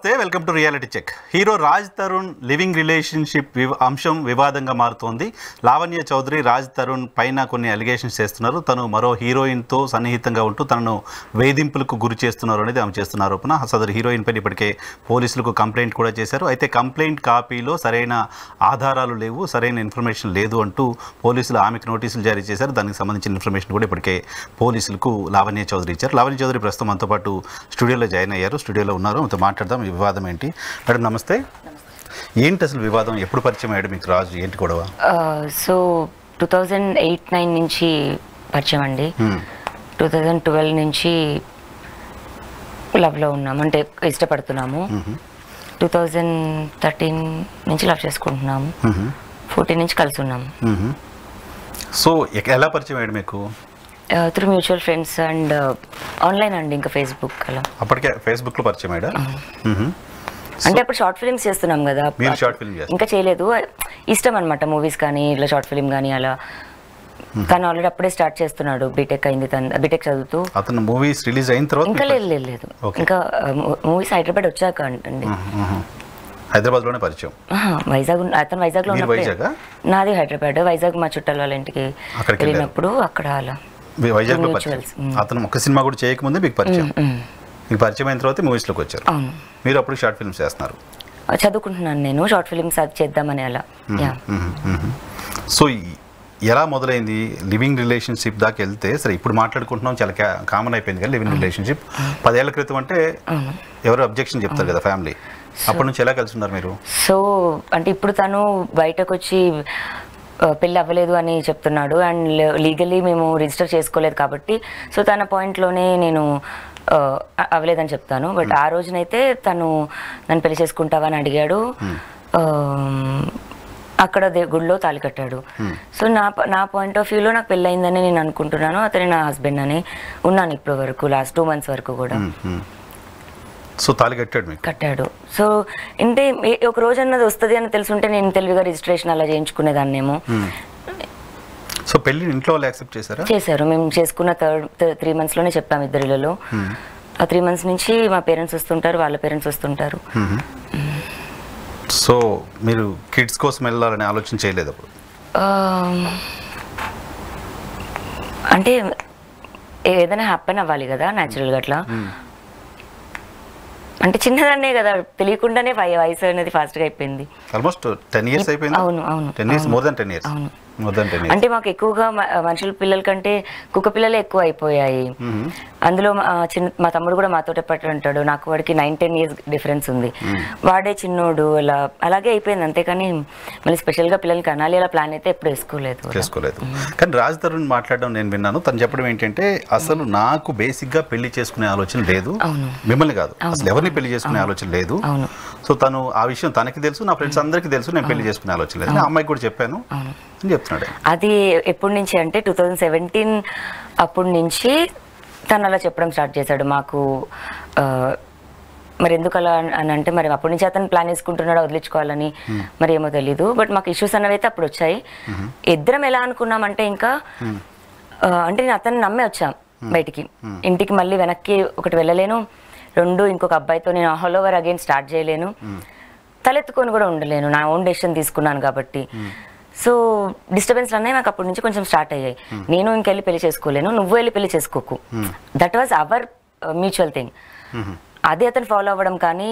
నమస్తే, welcome to reality check. Hero Raj Tarun living relationship అంశం వివాదంగా మారుతోంది. లావణ్య చౌదరి రాజ్ తరుణ్ పైన కొన్ని అలిగేషన్స్ చేస్తున్నారు. తను మరో హీరోయిన్తో సన్నిహితంగా ఉంటూ తనను వేధింపులకు గురి చేస్తున్నారు అనేది ఆమె చేస్తున్న ఆరోపణ. సదరు హీరోయిన్ పైన ఇప్పటికే పోలీసులకు కంప్లైంట్ కూడా చేశారు. అయితే కంప్లైంట్ కాపీలో సరైన ఆధారాలు లేవు, సరైన ఇన్ఫర్మేషన్ లేదు అంటూ పోలీసులు ఆమెకు నోటీసులు జారీ చేశారు. దానికి సంబంధించిన ఇన్ఫర్మేషన్ కూడా ఇప్పటికే పోలీసులకు లావణ్య చౌదరి ఇచ్చారు. లావణ్య చౌదరి ప్రస్తుతం మనతో పాటు స్టూడియోలో జాయిన్ అయ్యారు. స్టూడియోలో ఉన్నారు, మనతో మాట్లాడదాం. ఈ వివాదం ఏంటి? మేడం నమస్తే. ఏంటి అసలు వివాదం? ఎప్పుడు పరిచయం అయ్యాడు మీకు రాజు? ఏంటి గొడవ? సో 2008-9 నుంచి పరిచయం అండి. 2012 నుంచి లవ్లో ఉన్నాము, అంటే ఇష్టపడుతున్నాము. 2013 నుంచి లవ్ చేసుకుంటున్నాము. 14 నుంచి కలిసి ఉన్నాము. సో ఎలా పరిచయం అయ్యాడు మీకు? Through mutual friends and online అండి, ఇంకా ఫేస్బుక్ అలా. అప్పటికే ఫేస్బుక్లో పరిచయం అయ్యాడా? అంటే అప్పుడు షార్ట్ ఫిల్మ్స్ చేస్తున్నాం కదా, ఇంకా చేయలేదు. ఇష్టం అనమాట మూవీస్ కానీ ఇట్లా షార్ట్ ఫిల్మ్ కానీ అలా. తను ఆల్రెడీ అప్పుడే స్టార్ట్ చేస్తున్నాడు, బీటెక్ అయింది, తను బీటెక్ చదువుతూ. అతను మూవీస్ రిలీజ్ అయిన తర్వాత ఇంకా లేదు, ఇంకా మూవీస్ హైదరాబాద్ వచ్చాక అండి. హైదరాబాద్ లోనే పరిచయం. వైజాగ్, అతను వైజాగ్ లో, నాది హైదరాబాద్. వైజాగ్ మా చుట్టాల వాళ్ళ ఇంటికి వెళ్ళినప్పుడు అక్కడ అలా వైజాగ్. అతను ఒక సినిమా కూడా చేయకముందే మీకు పరిచయం. మీకు పరిచయం అయిన తర్వాత మూవీస్లోకి వచ్చారు. మీరు అప్పుడు షార్ట్ ఫిల్మ్స్ చేస్తున్నారు. చదువుకుంటున్నాను నేను, షార్ట్ ఫిల్మ్స్ అది చేద్దామని అలా. సో ఎలా మొదలైంది? లివింగ్ రిలేషన్షిప్ దాకా వెళ్తే సరే, ఇప్పుడు మాట్లాడుకుంటున్నాం, చాలా కామన్ అయిపోయింది కదా లివింగ్ రిలేషన్షిప్. 10 ఏళ్ల క్రితం అంటే ఎవరు అబ్జెక్షన్ చెప్తారు కదా ఫ్యామిలీ. అప్పటి నుంచి ఎలా కలిసి ఉన్నారు మీరు? సో అంటే ఇప్పుడు తను బయటకు వచ్చి పెళ్ళి అవ్వలేదు అని చెప్తున్నాడు, అండ్ లీగల్లీ మేము రిజిస్టర్ చేసుకోలేదు కాబట్టి, సో తన పాయింట్లోనే నేను అవ్వలేదని చెప్తాను. బట్ ఆ రోజునైతే తను నన్ను పెళ్లి చేసుకుంటావా అని అడిగాడు. అక్కడ గుడిలో తాళి కట్టాడు. సో నా పాయింట్ ఆఫ్ వ్యూలో నాకు పెళ్ళయిందని నేను అనుకుంటున్నాను. అతని నా హస్బెండ్ అని ఉన్నాను ఇప్పటి వరకు, లాస్ట్ 2 months వరకు కూడా. సో తాళి కట్టాడు. సో అంటే ఒక రోజు అన్నది వస్తుంది అని తెలుసుంటే నేను తెలివిగా రిజిస్ట్రేషన్ అలా చేయించుకునేదాన్నేమో. సో పెళ్లి ఇంట్లో వాళ్ళు యాక్సెప్ట్ చేశారా? చేశారు. మేము చేసుకున్న 3 months లోనే చెప్పాము ఇద్దరిలో. ఆ 3 months నుంచి మా పేరెంట్స్ వస్తుంటారు, వాళ్ళ పేరెంట్స్ వస్తుంటారు. సో మీరు కిడ్స్ కోసం వెళ్ళాలని ఆలోచన చేయలేదు అప్పుడు? అంటే ఏదైనా హ్యాపెన్ అవ్వాలి కదా న్యాచురల్గా అట్లా. అంటే చిన్నదాన్నే కదా, తెలియకుండానే వయసు అనేది ఫాస్ట్గా అయిపోయింది. ఆల్మోస్ట్ 10 years అయిపోయింది. అవును, 10 years, more than 10 years. అవును. అంటే మాకు ఎక్కువగా మనుషుల పిల్లల కంటే కుక్క పిల్లలే ఎక్కువ అయిపోయాయి. అందులో మా తమ్ముడు కూడా మాతో పాటు ఉంటాడు. నాకు వాడికి 9-10 years డిఫరెన్స్ ఉంది. వాడే చిన్నోడు, అలాగే అయిపోయింది. అంతేకాని మళ్ళీ స్పెషల్గా పిల్లలకి అనాలి అలా ప్లాన్ అయితే ఎప్పుడు వేసుకోలేదు. కానీ రాజ్ తరుణ్ మాట్లాడడం నేను విన్నాను. తను చెప్పడం ఏంటంటే, అసలు నాకు బేసిక్గా పెళ్లి చేసుకునే ఆలోచన లేదు, మిమ్మల్ని కాదు, అసలు ఎవరిని పెళ్లి చేసుకునే ఆలోచన లేదు. సో తను ఆ విషయం తనకి తెలుసు, నా ఫ్రెండ్స్ అందరికీ తెలుసు, నేను పెళ్లి చేసుకునే ఆలోచన లేదు, ఆ అమ్మాయికి కూడా చెప్పాను అని చెప్తున్నాడు. అది ఎప్పటి నుంచి అంటే 2017 అప్పటి నుంచి తను అలా చెప్పడం స్టార్ట్ చేశాడు మాకు. మరి ఎందుకు అలా అని అంటే, మరి అప్పటి నుంచి అతను ప్లాన్ వేసుకుంటున్నాడు వదిలించుకోవాలని, మరి ఏమో తెలీదు. బట్ మాకు ఇష్యూస్ అన్నవి అయితే అప్పుడు వచ్చాయి. ఇద్దరం ఎలా అనుకున్నామంటే, ఇంకా అంటే నేను అతన్ని నమ్మే వచ్చాం బయటికి. ఇంటికి మళ్ళీ వెనక్కి ఒకటి వెళ్ళలేను, 2 ఇంకొక అబ్బాయితో నేను ఆల్ ఓవర్ అగైన్ స్టార్ట్ చేయలేను, తలెత్తుకొని కూడా ఉండలేను, నా ఓన్ డెసిషన్ తీసుకున్నాను కాబట్టి. సో డిస్టర్బెన్స్ అన్నాయి నాకు అప్పటి నుంచి కొంచెం స్టార్ట్ అయ్యాయి. నేను ఇంకెళ్ళి పెళ్లి చేసుకోలేను, నువ్వు వెళ్ళి పెళ్లి చేసుకోకు. That was our mutual thing. అది అతను ఫాలో అవ్వడం, కానీ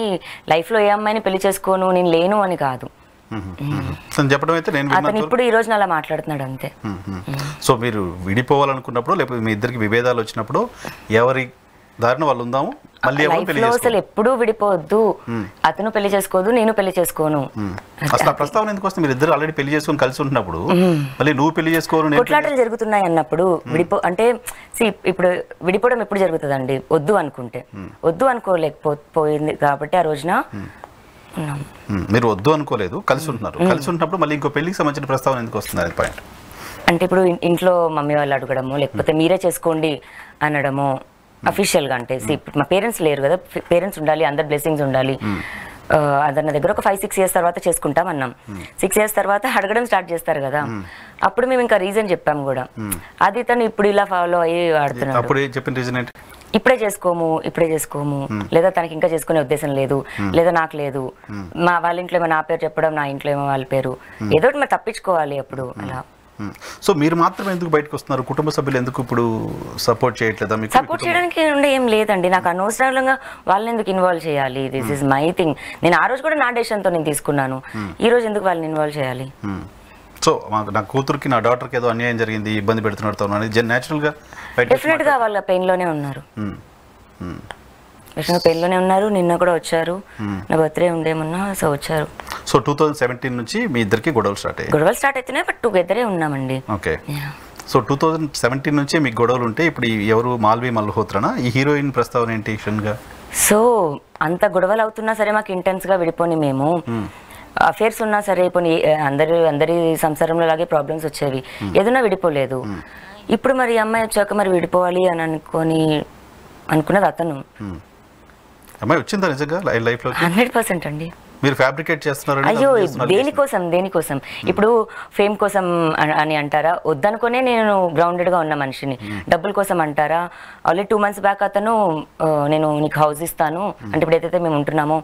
లైఫ్లో ఏ అమ్మాయిని పెళ్లి చేసుకోను, నేను లేను అని కాదు. అతను ఇప్పుడు ఈ రోజు అలా మాట్లాడుతున్నాడు అంతే. సో మీరు విడిపోవాలనుకున్నప్పుడు, లేకపోతే మీ ఇద్దరికి విభేదాలు వచ్చినప్పుడు, ఎవరి దారిన వాళ్ళు ఉందాము, అసలు ఎప్పుడూ విడిపోవద్దు, అతను పెళ్లి చేసుకోదు, నేను పెళ్లి చేసుకోను. అసలు ఆ ప్రస్తావన ఎందుకు వస్తుంది? మీరు ఇద్దరు ఆల్రెడీ పెళ్లి చేసుకుని కలిసి ఉంటున్నప్పుడు మళ్ళీ నువ్వు పెళ్లి చేసుకోను, కొట్లాటలు జరుగుతున్నాయి అన్నప్పుడు అంటే ఇప్పుడు విడిపోవడం ఎప్పుడు జరుగుతుందండి? వద్దు అనుకుంటే. వద్దు అనుకోలేకపోయింది కాబట్టి ఆ రోజున మీరు వద్దు అనుకోలేదు, కలిసి ఉంటున్నారు. కలిసి ఉంటున్నప్పుడు మళ్ళీ ఇంకో పెళ్లికి సంబంధించిన ప్రస్తావన ఎందుకు వస్తుంది? అది పాయింట్. అంటే ఇప్పుడు ఇంట్లో మమ్మీ వాళ్ళు అడగడము, లేకపోతే మీరే చేసుకోండి అనడము అఫీషియల్గా. అంటే మా పేరెంట్స్ లేరు కదా, పేరెంట్స్ ఉండాలి, అందరు బ్లెస్సింగ్స్ ఉండాలి. అదన్న దగ్గర ఒక 5-6 years తర్వాత చేసుకుంటాం అన్నాం. 6 years తర్వాత అడగడం స్టార్ట్ చేస్తారు కదా, అప్పుడు మేము ఇంకా రీజన్ చెప్పాము కూడా. అది తను ఇప్పుడు ఇలా ఫాలో అయ్యి ఆడుతున్నాడు. అప్పుడు చెప్పిన రీజన్ ఏంటి? ఇప్పుడే చేసుకోము, లేదా తనకి ఇంకా చేసుకునే ఉద్దేశం లేదు, లేదా నాకు లేదు, మా వాళ్ళ ఇంట్లో ఏమో నా పేరు చెప్పడం, నా ఇంట్లో ఏమో వాళ్ళ పేరు, ఏదో ఒకటి మరి తప్పించుకోవాలి అప్పుడు అలా. సో మీరు మాత్రమే ఎందుకు బయటకు వస్తున్నారు? కుటుంబ సభ్యులు ఎందుకు ఇప్పుడు సపోర్ట్ చేయట్లేదా మీకు? సపోర్ట్ చేయడానికి ఏం లేదండి, నాకు అనవసరంగా వాళ్ళని ఎందుకు ఇన్వాల్వ్ చేయాలి? This is my thing. నేను ఆ రోజు కూడా నా డెసిషన్తో నేను తీసుకున్నాను, ఈ రోజు ఎందుకు వాళ్ళని ఇన్వాల్వ్ చేయాలి? సో నా కూతురికి నా డాటర్కి ఏదో అన్యాయం జరిగింది, ఇబ్బంది పెడుతున్నారు అనేది న్యాచురల్గా డెఫినెట్గా వాళ్ళ పెయిన్లోనే ఉన్నారు, పెయిన్లోనే ఉన్నారు. నిన్న కూడా వచ్చారు, నా బర్త్డే ఉండేమన్నా, సో వచ్చారు. సో 2017 నుంచి మీ ఇద్దరికి గొడవలు స్టార్ట్ అవుతున్నాయి, బట్ టుగెదరే ఉన్నామండి. ఓకే. సో 2017 నుంచి మీకు గొడవలు ఉంటే ఇప్పుడు ఎవరు మాల్వి మల్హోత్రానా ఈ హీరోయిన్ ప్రస్తావన ఏంటి గా? సో అంత గొడవలు అవుతున్నా సరే మాకు ఇంటెన్స్గా విడిపోని మేము, అఫేర్స్ ఉన్నా సరే పోనీ అందరి సంసారంలో లాగే ప్రాబ్లమ్స్ వచ్చేవి, ఏదైనా విడిపోలేదు. ఇప్పుడు మరి అమ్మాయి వచ్చాక మరి విడిపోవాలి అని అనుకున్నది అతను. అమ్మాయి వచ్చిందా నిజంగా లైఫ్లో? 100% అండి. మీరు ఫ్యాబ్రికేట్ చేస్తున్నారు? అయ్యో దేనికోసం ఇప్పుడు ఫేమ్ కోసం అని అంటారా? వద్దనుకునే నేను గ్రౌండెడ్గా ఉన్న మనిషిని. డబ్బుల కోసం అంటారా? ఆల్రెడీ 2 months బ్యాక్ అతను నేను నీకు హౌస్ ఇస్తాను అంటే, ఇప్పుడు ఏదైతే మేము ఉంటున్నామో,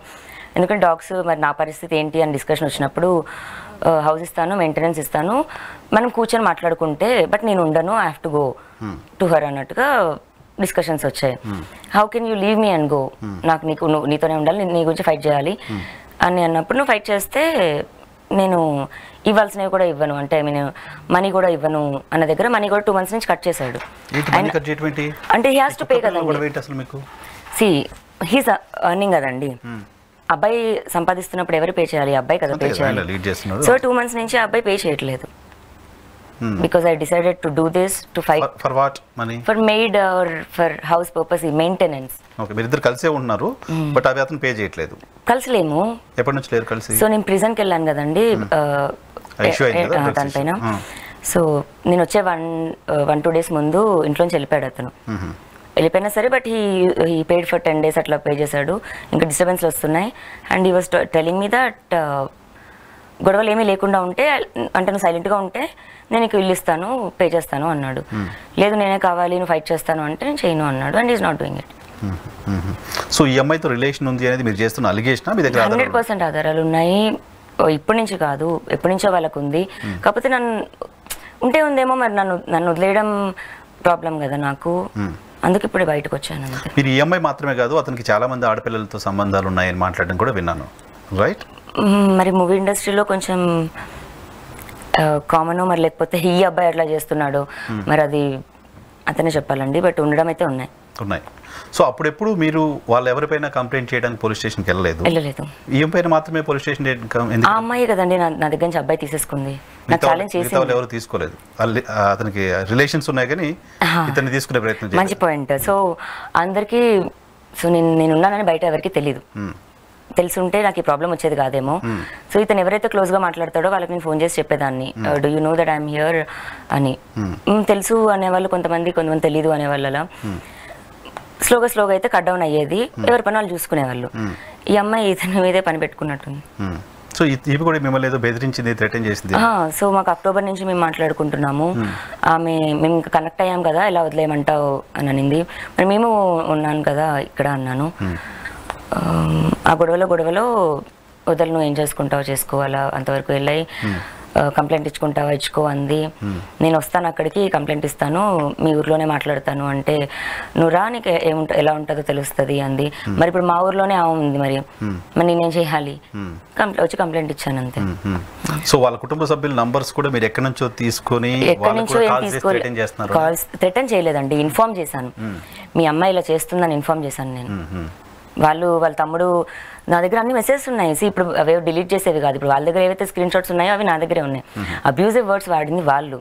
ఎందుకంటే డాగ్స్ మరి నా పరిస్థితి ఏంటి అని డిస్కషన్ వచ్చినప్పుడు, హౌస్ ఇస్తాను, మెయింటెనెన్స్ ఇస్తాను, మనం కూర్చొని మాట్లాడుకుంటే, బట్ నేను ఉండను, I have to go to her అన్నట్టుగా డిస్కషన్స్ వచ్చాయి. How can you leave me and go? నాకు నీతోనే ఉండాలి, నీ గురించి ఫైట్ చేయాలి అని అన్నప్పుడు, నువ్వు ఫైట్ చేస్తే నేను ఇవ్వాల్సినవి కూడా ఇవ్వను, అంటే ఐ మీన్ మనీ కూడా ఇవ్వను అన్న దగ్గర మనీ కూడా 2 months నుంచి కట్ చేశాడు. అంటే హీ హాస్ టు పే కదండి. సి హీస్ ఎర్నింగ్ కదండి, అబ్బాయి సంపాదిస్తున్నప్పుడు ఎవరు పే చేయాలి? అబ్బాయి కదా పే చేయాలి. సో 2 months నుంచి అబ్బాయి పే చేయట్లేదు. Because I decided to do this to fight. For what money? For maid or for house purpose, maintenance. Okay, మీరు ఇద్దరు కలిసే ఉంటున్నారు, బట్ అవి అతను పే చేయట్లేదు. కలిసిలేము. ఎప్పటి నుంచి లేరు కలిసి? సో నేను ప్రిజన్కి వెళ్ళాను కదండి దానిపైన. సో నేను వచ్చే 1-2 days ముందు ఇంట్లోంచి వెళ్ళిపోయాడు అతను. వెళ్ళిపోయినా సరే, but he paid for 10 days అట్లా పే చేశాడు. ఇంకా డిస్టర్బెన్స్లు వస్తున్నాయి. And he was telling me that గొడవలు ఏమీ లేకుండా ఉంటే, అంటే నువ్వు సైలెంట్గా ఉంటే నేను నీకు ఇల్లు ఇస్తాను, పే చేస్తాను అన్నాడు. లేదు నేనే కావాలి, నువ్వు ఫైట్ చేస్తాను అంటే నేను చేయను అన్నాడు. And is not doing it. So ఈ అమ్మాయితో రిలేషన్ ఉంది అనేది మీరు చేస్తున్న అలిగేషన్? మీ దగ్గర 100% ఆధారాలు ఉన్నాయి. ఇప్పటి నుంచి కాదు, ఎప్పటి నుంచో వాళ్ళకు ఉంది. కాకపోతే ఉంటే ఉందేమో, మరి నన్ను వదిలేయడం ప్రాబ్లం కదా నాకు, అందుకు ఇప్పుడే బయటకు వచ్చాను. మీరు ఈ అమ్మాయి మాత్రమే కాదు, అతనికి చాలా మంది ఆడపిల్లలతో సంబంధాలు ఉన్నాయని మాట్లాడడం కూడా విన్నాను, రైట్? మరి మూవీ ఇండస్ట్రీలో కొంచెం కామన్, మరి లేకపోతే ఈ అబ్బాయి ఎట్లా చేస్తున్నాడు మరి అది అతనే చెప్పాలండి. బట్ ఉండడం అయితే ఉన్నాయి. సో అప్పుడెప్పుడు మీరు వాళ్ళు ఎవరిపైన కంప్లైంట్ చేయడానికి పోలీస్ స్టేషన్కి వెళ్ళలేదు? ఈ పైన మాత్రమే పోలీస్ స్టేషన్? ఆ అమ్మాయి కదండి నా దగ్గర నుంచి అబ్బాయి తీసేసుకుంది. ఛాలెంజ్ చేసి ఎవరు తీసుకోలేదు, అతనికి రిలేషన్స్ ఉన్నాయి కానీ ఇతన్ని తీసుకునే ప్రయత్నం. మంచి పాయింట్. సో అందరికీ, సో నేనున్నానని బయట ఎవరికి తెలీదు. తెలుసుంటే నాకు ఈ ప్రాబ్లం వచ్చేది కాదేమో. సో ఇతను ఎవరైతే క్లోజ్గా మాట్లాడతాడో వాళ్ళకి నేను ఫోన్ చేసి చెప్పేదాన్ని, do you know that I'm here అని. తెలుసు అనేవాళ్ళు కొంతమంది తెలీదు అనేవాళ్ళ. స్లోగా అయితే కట్ డౌన్ అయ్యేది, ఎవరి పని వాళ్ళు చూసుకునేవాళ్ళు. ఈ అమ్మాయి ఇతని మీదే పని పెట్టుకున్నట్టుంది. సో ఇవి కూడా మిమ్మల్ని ఏదో బెదిరించింది, థ్రెటన్ చేసింది. సో మాకు అక్టోబర్ నుంచి మేము మాట్లాడుకుంటున్నాము. మేము ఇంకా కనెక్ట్ అయ్యాం కదా, ఎలా వదిలేయమంటావు అని అనింది. మరి మేము ఉన్నాను కదా ఇక్కడ అన్నాను. ఆ గొడవలో వదలు, నువ్వు ఏం చేసుకుంటావో చేసుకోవాలా, అంతవరకు వెళ్ళాయి. కంప్లైంట్ ఇచ్చుకుంటావా, ఇచ్చుకో అంది. నేను వస్తాను అక్కడికి, కంప్లైంట్ ఇస్తాను, మీ ఊర్లోనే మాట్లాడతాను అంటే, నువ్వు రా, నీకు ఎలా ఉంటుందో తెలుస్తుంది అంది. మరి ఇప్పుడు మా ఊర్లోనే ఉంది, మరి నేనేం చేయాలి? వచ్చి కంప్లైంట్ ఇచ్చాను అంతే. సో వాళ్ళ కుటుంబ సభ్యుల నంబర్స్ కూడా మీరు ఎక్కడి నుంచో తీసుకొని? కాల్స్ థ్రెటన్ చేయలేదండి, ఇన్ఫార్మ్ చేశాను. మీ అమ్మాయి ఇలా చేస్తుందని ఇన్ఫార్మ్ చేశాను నేను. వాళ్ళ తమ్ముడు నా దగ్గర అన్ని మెసేజెస్ ఉన్నాయి. ఇప్పుడు అవి డిలీట్ చేసేవి కాదు. ఇప్పుడు వాళ్ళ దగ్గర ఏవైతే స్క్రీన్ షాట్స్ ఉన్నాయో అవి నా దగ్గరే ఉన్నాయి. అబ్యూజివ్ వర్డ్స్ వాడింది వాళ్ళు.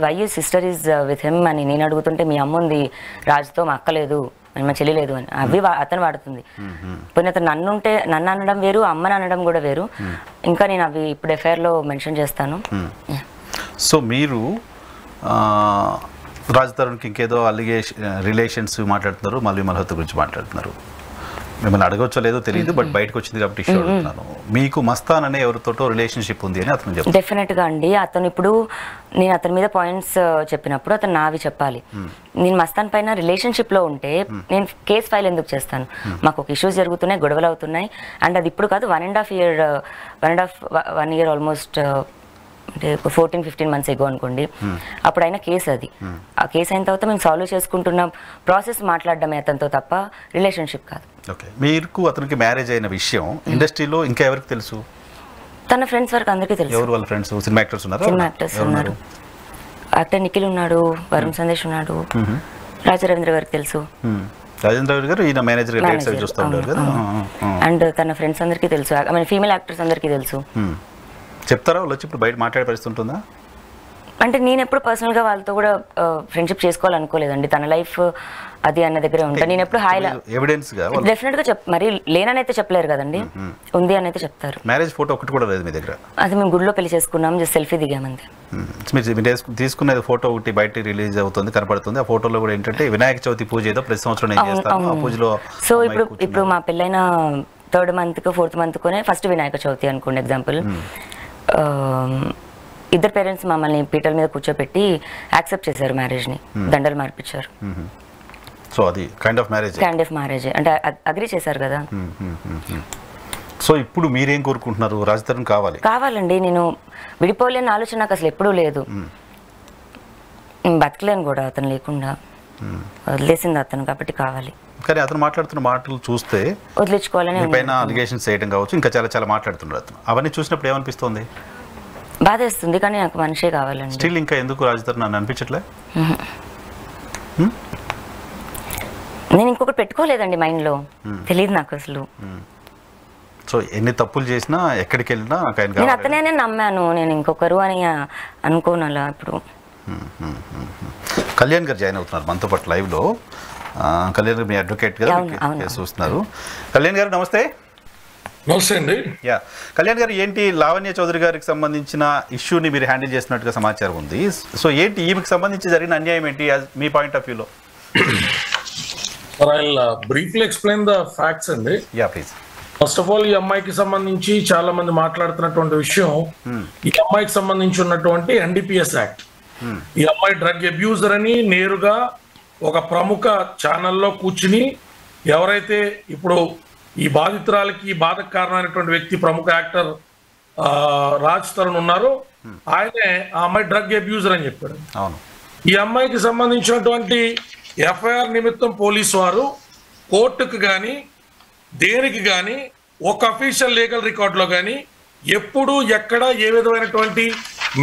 Why you sister is with him అని నేను అడుగుతుంటే, మీ అమ్మ ఉంది రాజుతో, మా అక్క లేదు, మా చెల్లి లేదు అని అవి అతను వాడుతుంది. పోయిన అతను నన్ను అనడం వేరు, అమ్మని అనడం కూడా వేరు. ఇంకా నేను అవి ఇప్పుడు ఎఫ్ఐఆర్లో మెన్షన్ చేస్తాను. సో మీరు రాజ్ తరుణ్కి ఇంకేదో రిలేషన్స్ మాట్లాడుతున్నారు, మాల్వి మల్హోత్రా గురించి మాట్లాడుతున్నారు. మిమ్మల్ని అడగొచ్చో లేదో తెలియదు, బట్ బయటకు వచ్చింది కాబట్టి ఇష్యూ అడుగుతున్నాను. మీకు మస్తాన్ అనే ఎవరితోటో రిలేషన్షిప్ ఉంది అని అతను చెప్పారు. డెఫినెట్గా అండి. అతను ఇప్పుడు నేను అతని మీద పాయింట్స్ చెప్పినప్పుడు అతను నావి చెప్పాలి. నేను మస్తాన్ పైన రిలేషన్షిప్లో ఉంటే నేను కేసు ఫైల్ ఎందుకు చేస్తాను? మాకు ఒక ఇష్యూస్ జరుగుతున్నాయి, గొడవలు అవుతున్నాయి. అండ్ అది ఇప్పుడు కాదు, 1.5 year ఆల్మోస్ట్, అంటే 14-15 months ఎగో అనుకోండి. అప్పుడు అయిన కేసు అది. ఆ కేసు అయిన తర్వాత మేము సాల్వ్ చేసుకుంటున్నాం. ప్రాసెస్ మాట్లాడడమే అతనితో తప్ప రిలేషన్షిప్ కాదు. ఓకే, మీకు అతనికి మ్యారేజ్ అయిన విషయం ఇండస్ట్రీలో ఇంకా ఎవరికి తెలుసు? తన ఫ్రెండ్స్ వరకు అందరికీ తెలుసు. ఎవరు వాళ్ళ ఫ్రెండ్స్? సినిమా యాక్టర్స్ ఉన్నారు. సినిమా యాక్టర్స్ ఉన్నారు. యాక్టర్ నిఖిల్ ఉన్నాడు, వరుణ్ సందేశ్ ఉన్నాడు, రాజా రవీంద్ర గారికి తెలుసు. రాజేంద్ర గారు ఈయన మేనేజర్ చూస్తూ ఉంటారు కదా. అండ్ తన ఫ్రెండ్స్ అందరికీ తెలుసు, ఐ మీన్ ఫీమేల్ యాక్టర్స్ అందరికీ తెలుసు. చెప్తారా వాళ్ళు వచ్చి ఇప్పుడు బయట మాట్లాడే పరిస్థితి ఉంటుందా? అంటే నేను ఎప్పుడు పర్సనల్గా వాళ్ళతో కూడా ఫ్రెండ్షిప్ చేసుకోవాలనుకోలేదండి. తన లైఫ్ అది అన్న దగ్గరే ఉంటాను. నేను ఎప్పుడు హాయిలా ఎవిడెన్స్గా డెఫినెట్గా మరి లేనని అయితే చెప్పలేరు కదండి, ఉంది అని అయితే చెప్తారు. మ్యారేజ్ ఫోటో ఒకటి కూడా లేదు మీ దగ్గర? అది మేము గుడిలో పెళ్లి చేసుకున్నాం, జస్ట్ సెల్ఫీ దిగామంతే. మీరు తీసుకునేది ఫోటో ఒకటి బయట రిలీజ్ అవుతుంది, కనపడుతుంది. ఆ ఫోటోలో కూడా ఏంటంటే వినాయక చవితి పూజ ఏదో ప్రతి సంవత్సరం నేను చేస్తాను, ఆ పూజలో. సో ఇప్పుడు మా పెళ్ళైన 3rd month 4th month first Vinayaka Chavithi అనుకోండి ఎగ్జాంపుల్. ఇద్దరు పేరెంట్స్ మమ్మల్ని పీటల మీద కూర్చోపెట్టి యాక్సెప్ట్ చేశారు మ్యారేజ్ని, దండలు మార్పించారు. సో అది కైండ్ ఆఫ్ మ్యారేజ్ అంటే అగ్రీ చేశారు కదా. సో ఇప్పుడు మీరేం కోరుకుంటున్నారు? రాజ్ తరుణ్ కావాలండి. నేను విడిపోలేని ఆలోచన నాకు అసలు ఎప్పుడూ లేదు. బతకలేను కూడా అతను లేకుండా, వదిలేసింది అతను కాబట్టి కావాలి. కానీ అతను మాట్లాడుతున్న మాటలు చూస్తే వదిలించుకోవాలని పైన అలిగేషన్స్ చేయడం కావచ్చు, ఇంకా చాలా చాలా మాట్లాడుతున్నారు అతను. అవన్నీ చూసినప్పుడు ఏమనిపిస్తుంది? బాధేస్తుంది, కానీ నాకు మనిషే కావాలండి. స్టిల్ ఇంకా ఎందుకు రాజ్ తరుణ్ నన్ను అనిపించట్లే? నేను ఇంకొకటి పెట్టుకోలేదండి మైండ్లో, తెలియదు నాకు అసలు. సో ఎన్ని తప్పులు చేసినా ఎక్కడికి వెళ్ళినా నేను అతనే నమ్మాను, నేను ఇంకొకరు అని అనుకోను అలా. ఇప్పుడు కళ్యాణ్ గారు జాయిన్ అవుతున్నారు మనతో పాటు లైవ్లో. కళ్యాణ్ గారు మీ అడ్వకేట్ కదా, చూస్తున్నారు. కళ్యాణ్ గారు నమస్తే. నమస్తే అండి. యా, కళ్యాణ్ గారు ఏంటి లావణ్య చౌదరి గారికి సంబంధించిన ఇష్యూని మీరు హ్యాండిల్ చేసినట్టుగా సమాచారం ఉంది. సో ఏంటి ఈమెకి సంబంధించి జరిగిన అన్యాయం ఏంటి మీ పాయింట్ ఆఫ్ వ్యూలో? బ్రీఫ్లీ ఎక్స్ప్లెయిన్ ద ఫ్యాక్ట్స్ అండి. Yeah please. First of all ఈ అమ్మాయికి సంబంధించి చాలా మంది మాట్లాడుతున్నటువంటి విషయం, ఈ అమ్మాయికి సంబంధించి ఉన్నటువంటి NDPS యాక్ట్. ఈ అమ్మాయి డ్రగ్ అబ్యూజర్ అని నేరుగా ఒక ప్రముఖ ఛానల్లో కూర్చుని, ఎవరైతే ఇప్పుడు ఈ బాధితురాలకి బాధకు కారణమైనటువంటి వ్యక్తి ప్రముఖ యాక్టర్ రాజ్ తరుణ్ ఉన్నారో, ఆయనే ఆ అమ్మాయి డ్రగ్ అబ్యూజర్ అని చెప్పాడు. ఈ అమ్మాయికి సంబంధించినటువంటి FIR నిమిత్తం పోలీసు వారు కోర్టుకు కానీ దేనికి కానీ ఒక అఫీషియల్ లీగల్ రికార్డులో కానీ ఎప్పుడు ఎక్కడ ఏ విధమైనటువంటి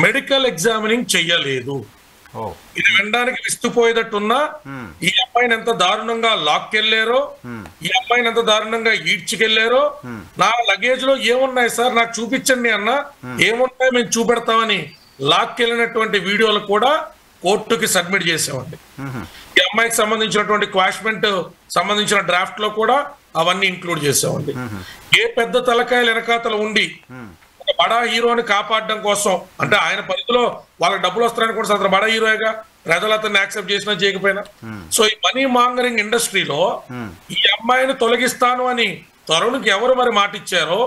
మెడికల్ ఎగ్జామినింగ్ చెయ్యలేదు. ఇది వినడానికి విస్తుపోయేటట్టున్నా ఈ అమ్మాయిని ఎంత దారుణంగా లాక్కెళ్లారో, ఈ అమ్మాయిని ఎంత దారుణంగా ఈడ్చుకెళ్లారో, నా లగేజ్ లో ఏమున్నాయి సార్ నాకు చూపించండి అన్న, ఏమున్నాయి మేము చూపెడతామని లాక్కెళ్ళినటువంటి వీడియోలు కూడా కోర్టుకి సబ్మిట్ చేసామండి. ఈ అమ్మాయికి సంబంధించినటువంటి క్వాష్మెంట్ సంబంధించిన డ్రాఫ్ట్ లో కూడా అవన్నీ ఇంక్లూడ్ చేసామండి. ఏ పెద్ద తలకాయలు వెనకాతలు ఉండి ఒక బడా హీరోని కాపాడడం కోసం, అంటే ఆయన పరిధిలో వాళ్ళకి డబ్బులు వస్తారని కూడా అతను బడా హీరోగా ప్రజలు అతన్ని యాక్సెప్ట్ చేసినా చేయకపోయినా. సో ఈ మనీ మాంగరింగ్ ఇండస్ట్రీలో ఈ అమ్మాయిని తొలగిస్తాను అని తరుణ్కి ఎవరు మరి మాట ఇచ్చారో,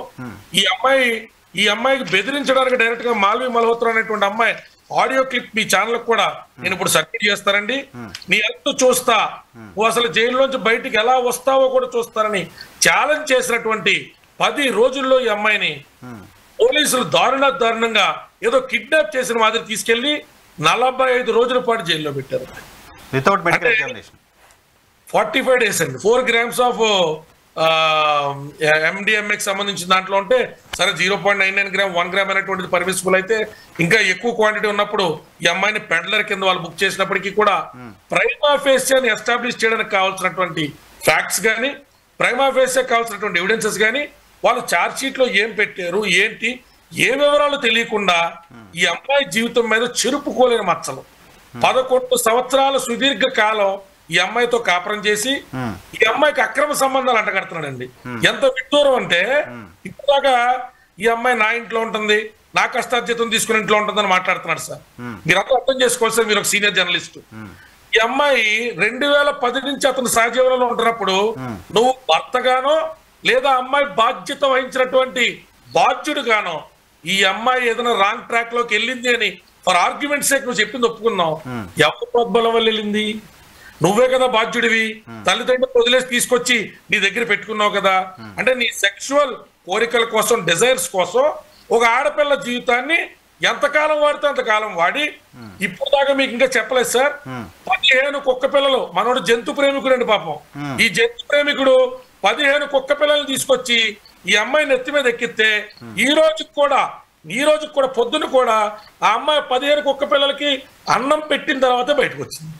ఈ అమ్మాయికి బెదిరించడానికి డైరెక్ట్ గా మాల్వి మల్హోత్రా అనేటువంటి అమ్మాయి ఆడియో క్లిప్ మీ ఛానల్ కూడా నేను ఇప్పుడు సబ్మిట్ చేస్తానండి. నీ ఎంత చూస్తా, నువ్వు అసలు జైల్లోంచి బయటికి ఎలా వస్తావో కూడా చూస్తానని ఛాలెంజ్ చేసినటువంటి 10 రోజుల్లో ఈ అమ్మాయిని పోలీసులు దారుణంగా ఏదో కిడ్నాప్ చేసిన మాదిరి తీసుకెళ్లి 45 రోజుల పాటు జైల్లో పెట్టారు. 45 days అండి. 4 grams ఆఫ్ MDMA సంబంధించిన దాంట్లో ఉంటే సరే 0.99 గ్రామ్ 1 గ్రామ్ అనేటువంటిది పర్మిసిబుల్ అయితే, ఇంకా ఎక్కువ క్వాంటిటీ ఉన్నప్పుడు ఈ అమ్మాయిని పెడ్లర్ కింద వాళ్ళు బుక్ చేసినప్పటికీ కూడా ప్రైమా ఫేసియాని ఎస్టాబ్లిష్ చేయడానికి కావాల్సినటువంటి ఫ్యాక్ట్స్ కానీ, ప్రైమా ఫేసియా కావాల్సినటువంటి ఎవిడెన్సెస్ కానీ వాళ్ళు ఛార్జ్ షీట్ లో ఏం పెట్టారు ఏంటి ఏ వివరాలు తెలియకుండా ఈ అమ్మాయి జీవితం మీద చెరుపుకోలేని మచ్చలు 11 సంవత్సరాల సుదీర్ఘ కాలం ఈ అమ్మాయితో కాపురం చేసి ఈ అమ్మాయికి అక్రమ సంబంధాలు అంటగడుతున్నాడండి. ఎంత విడ్డూరం అంటే ఇప్పుడాగా ఈ అమ్మాయి నా ఇంట్లో ఉంటుంది, నా కష్టార్జితం తీసుకుని ఇంట్లో ఉంటుందని మాట్లాడుతున్నాడు సార్. మీరంతా అర్థం చేసుకోవాలి సార్, మీరు ఒక సీనియర్ జర్నలిస్ట్. ఈ ఈ అమ్మాయి 2010 నుంచి అతను సహజీవనంలో ఉంటున్నప్పుడు నువ్వు భర్తగానో లేదా అమ్మాయి బాధ్యత వహించినటువంటి బాధ్యుడుగానో ఈ అమ్మాయి ఏదైనా రాంగ్ ట్రాక్ లోకి వెళ్ళింది అని ఫర్ ఆర్గ్యుమెంట్ సేక్ నువ్వు చెప్పింది ఒప్పుకున్నావు. ఎవరి ప్రోద్బలం వల్ల వెళ్ళింది? నువ్వే కదా బాధ్యుడివి. తల్లిదండ్రులు వదిలేసి తీసుకొచ్చి నీ దగ్గర పెట్టుకున్నావు కదా. అంటే నీ సెక్షువల్ కోరికల కోసం, డిజైర్స్ కోసం ఒక ఆడపిల్ల జీవితాన్ని ఎంతకాలం వాడితే అంతకాలం వాడి ఇప్పుడు దాకా మీకు ఇంకా చెప్పలేదు సార్. 15 కుక్క పిల్లలు, మనోడు జంతు ప్రేమికుడు అండి పాపం. ఈ జంతు ప్రేమికుడు 15 కుక్క పిల్లల్ని తీసుకొచ్చి ఈ అమ్మాయి నెత్తి మీద ఎక్కిస్తే ఈ రోజుకి కూడా పొద్దున కూడా ఆ అమ్మాయి 15 కుక్క పిల్లలకి అన్నం పెట్టిన తర్వాత బయటకు వచ్చింది.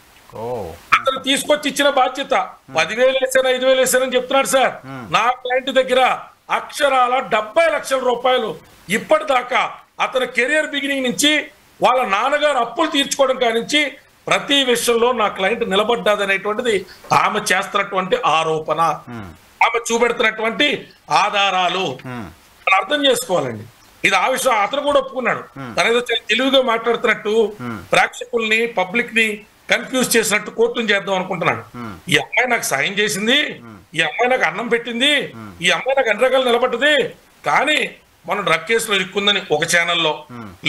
అతను తీసుకొచ్చి ఇచ్చిన బాధ్యత 10,000 వేసాను 5,000 వేసానని చెప్తున్నాడు సార్. నా క్లయింట్ దగ్గర అక్షరాల 70 లక్షల రూపాయలు ఇప్పటిదాకా అతని కెరియర్ బిగినింగ్ నుంచి వాళ్ళ నాన్నగారు అప్పులు తీర్చుకోవడం కానించి ప్రతి విషయంలో నా క్లయింట్ నిలబడ్డాదనేటువంటిది ఆమె చేస్తున్నటువంటి ఆరోపణ, ఆమె చూపెడుతున్నటువంటి ఆధారాలు అర్థం చేసుకోవాలండి. ఇది ఆ విషయం అతను కూడా ఒప్పుకున్నాడు. తనేదో తెలివిగా మాట్లాడుతున్నట్టు ప్రేక్షకుల్ని, పబ్లిక్ ని కన్ఫ్యూజ్ చేసినట్టు కోర్టును చేద్దాం అనుకుంటున్నాడు. ఈ అమ్మాయి నాకు సాయం చేసింది, ఈ అమ్మాయి నాకు అన్నం పెట్టింది, ఈ అమ్మాయి నాకు అన్ని రకాలు నిలబడ్డది, కానీ మనం డ్రగ్ కేసులో ఇరుక్కుందని ఒక ఛానల్లో,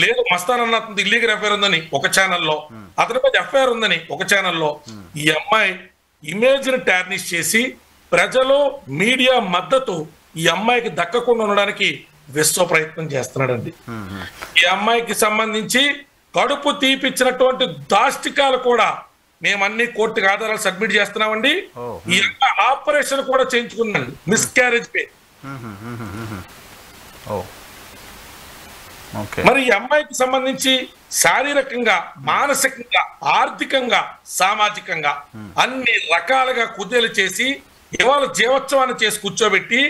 లేదు మస్తాన్ అన్న ఇల్లీగల్ ఎఫ్ఐఆర్ ఉందని ఒక ఛానల్లో, అతని మీద ఎఫ్ఐఆర్ ఉందని ఒక ఛానల్లో ఈ అమ్మాయి ఇమేజ్ ని టార్నిష్ చేసి ప్రజలు, మీడియా మద్దతు ఈ అమ్మాయికి దక్కకుండా ఉండడానికి విశ్వ ప్రయత్నం చేస్తున్నాడండి. ఈ అమ్మాయికి సంబంధించి కడుపు తీపిచ్చినటువంటి దాష్టికాలు కూడా మేమన్నీ కోర్టుకి ఆధారాలు సబ్మిట్ చేస్తున్నామండి. ఈ ఆపరేషన్ కూడా చేయించుకున్నాండి, మిస్క్యారేజ్ పే. మరి ఈ అమ్మాయికి సంబంధించి శారీరకంగా, మానసికంగా, ఆర్థికంగా, సామాజికంగా అన్ని రకాలుగా కుదేలు చేసి ఇవాళ జీవోత్సవాన్ని చేసి కూర్చోబెట్టి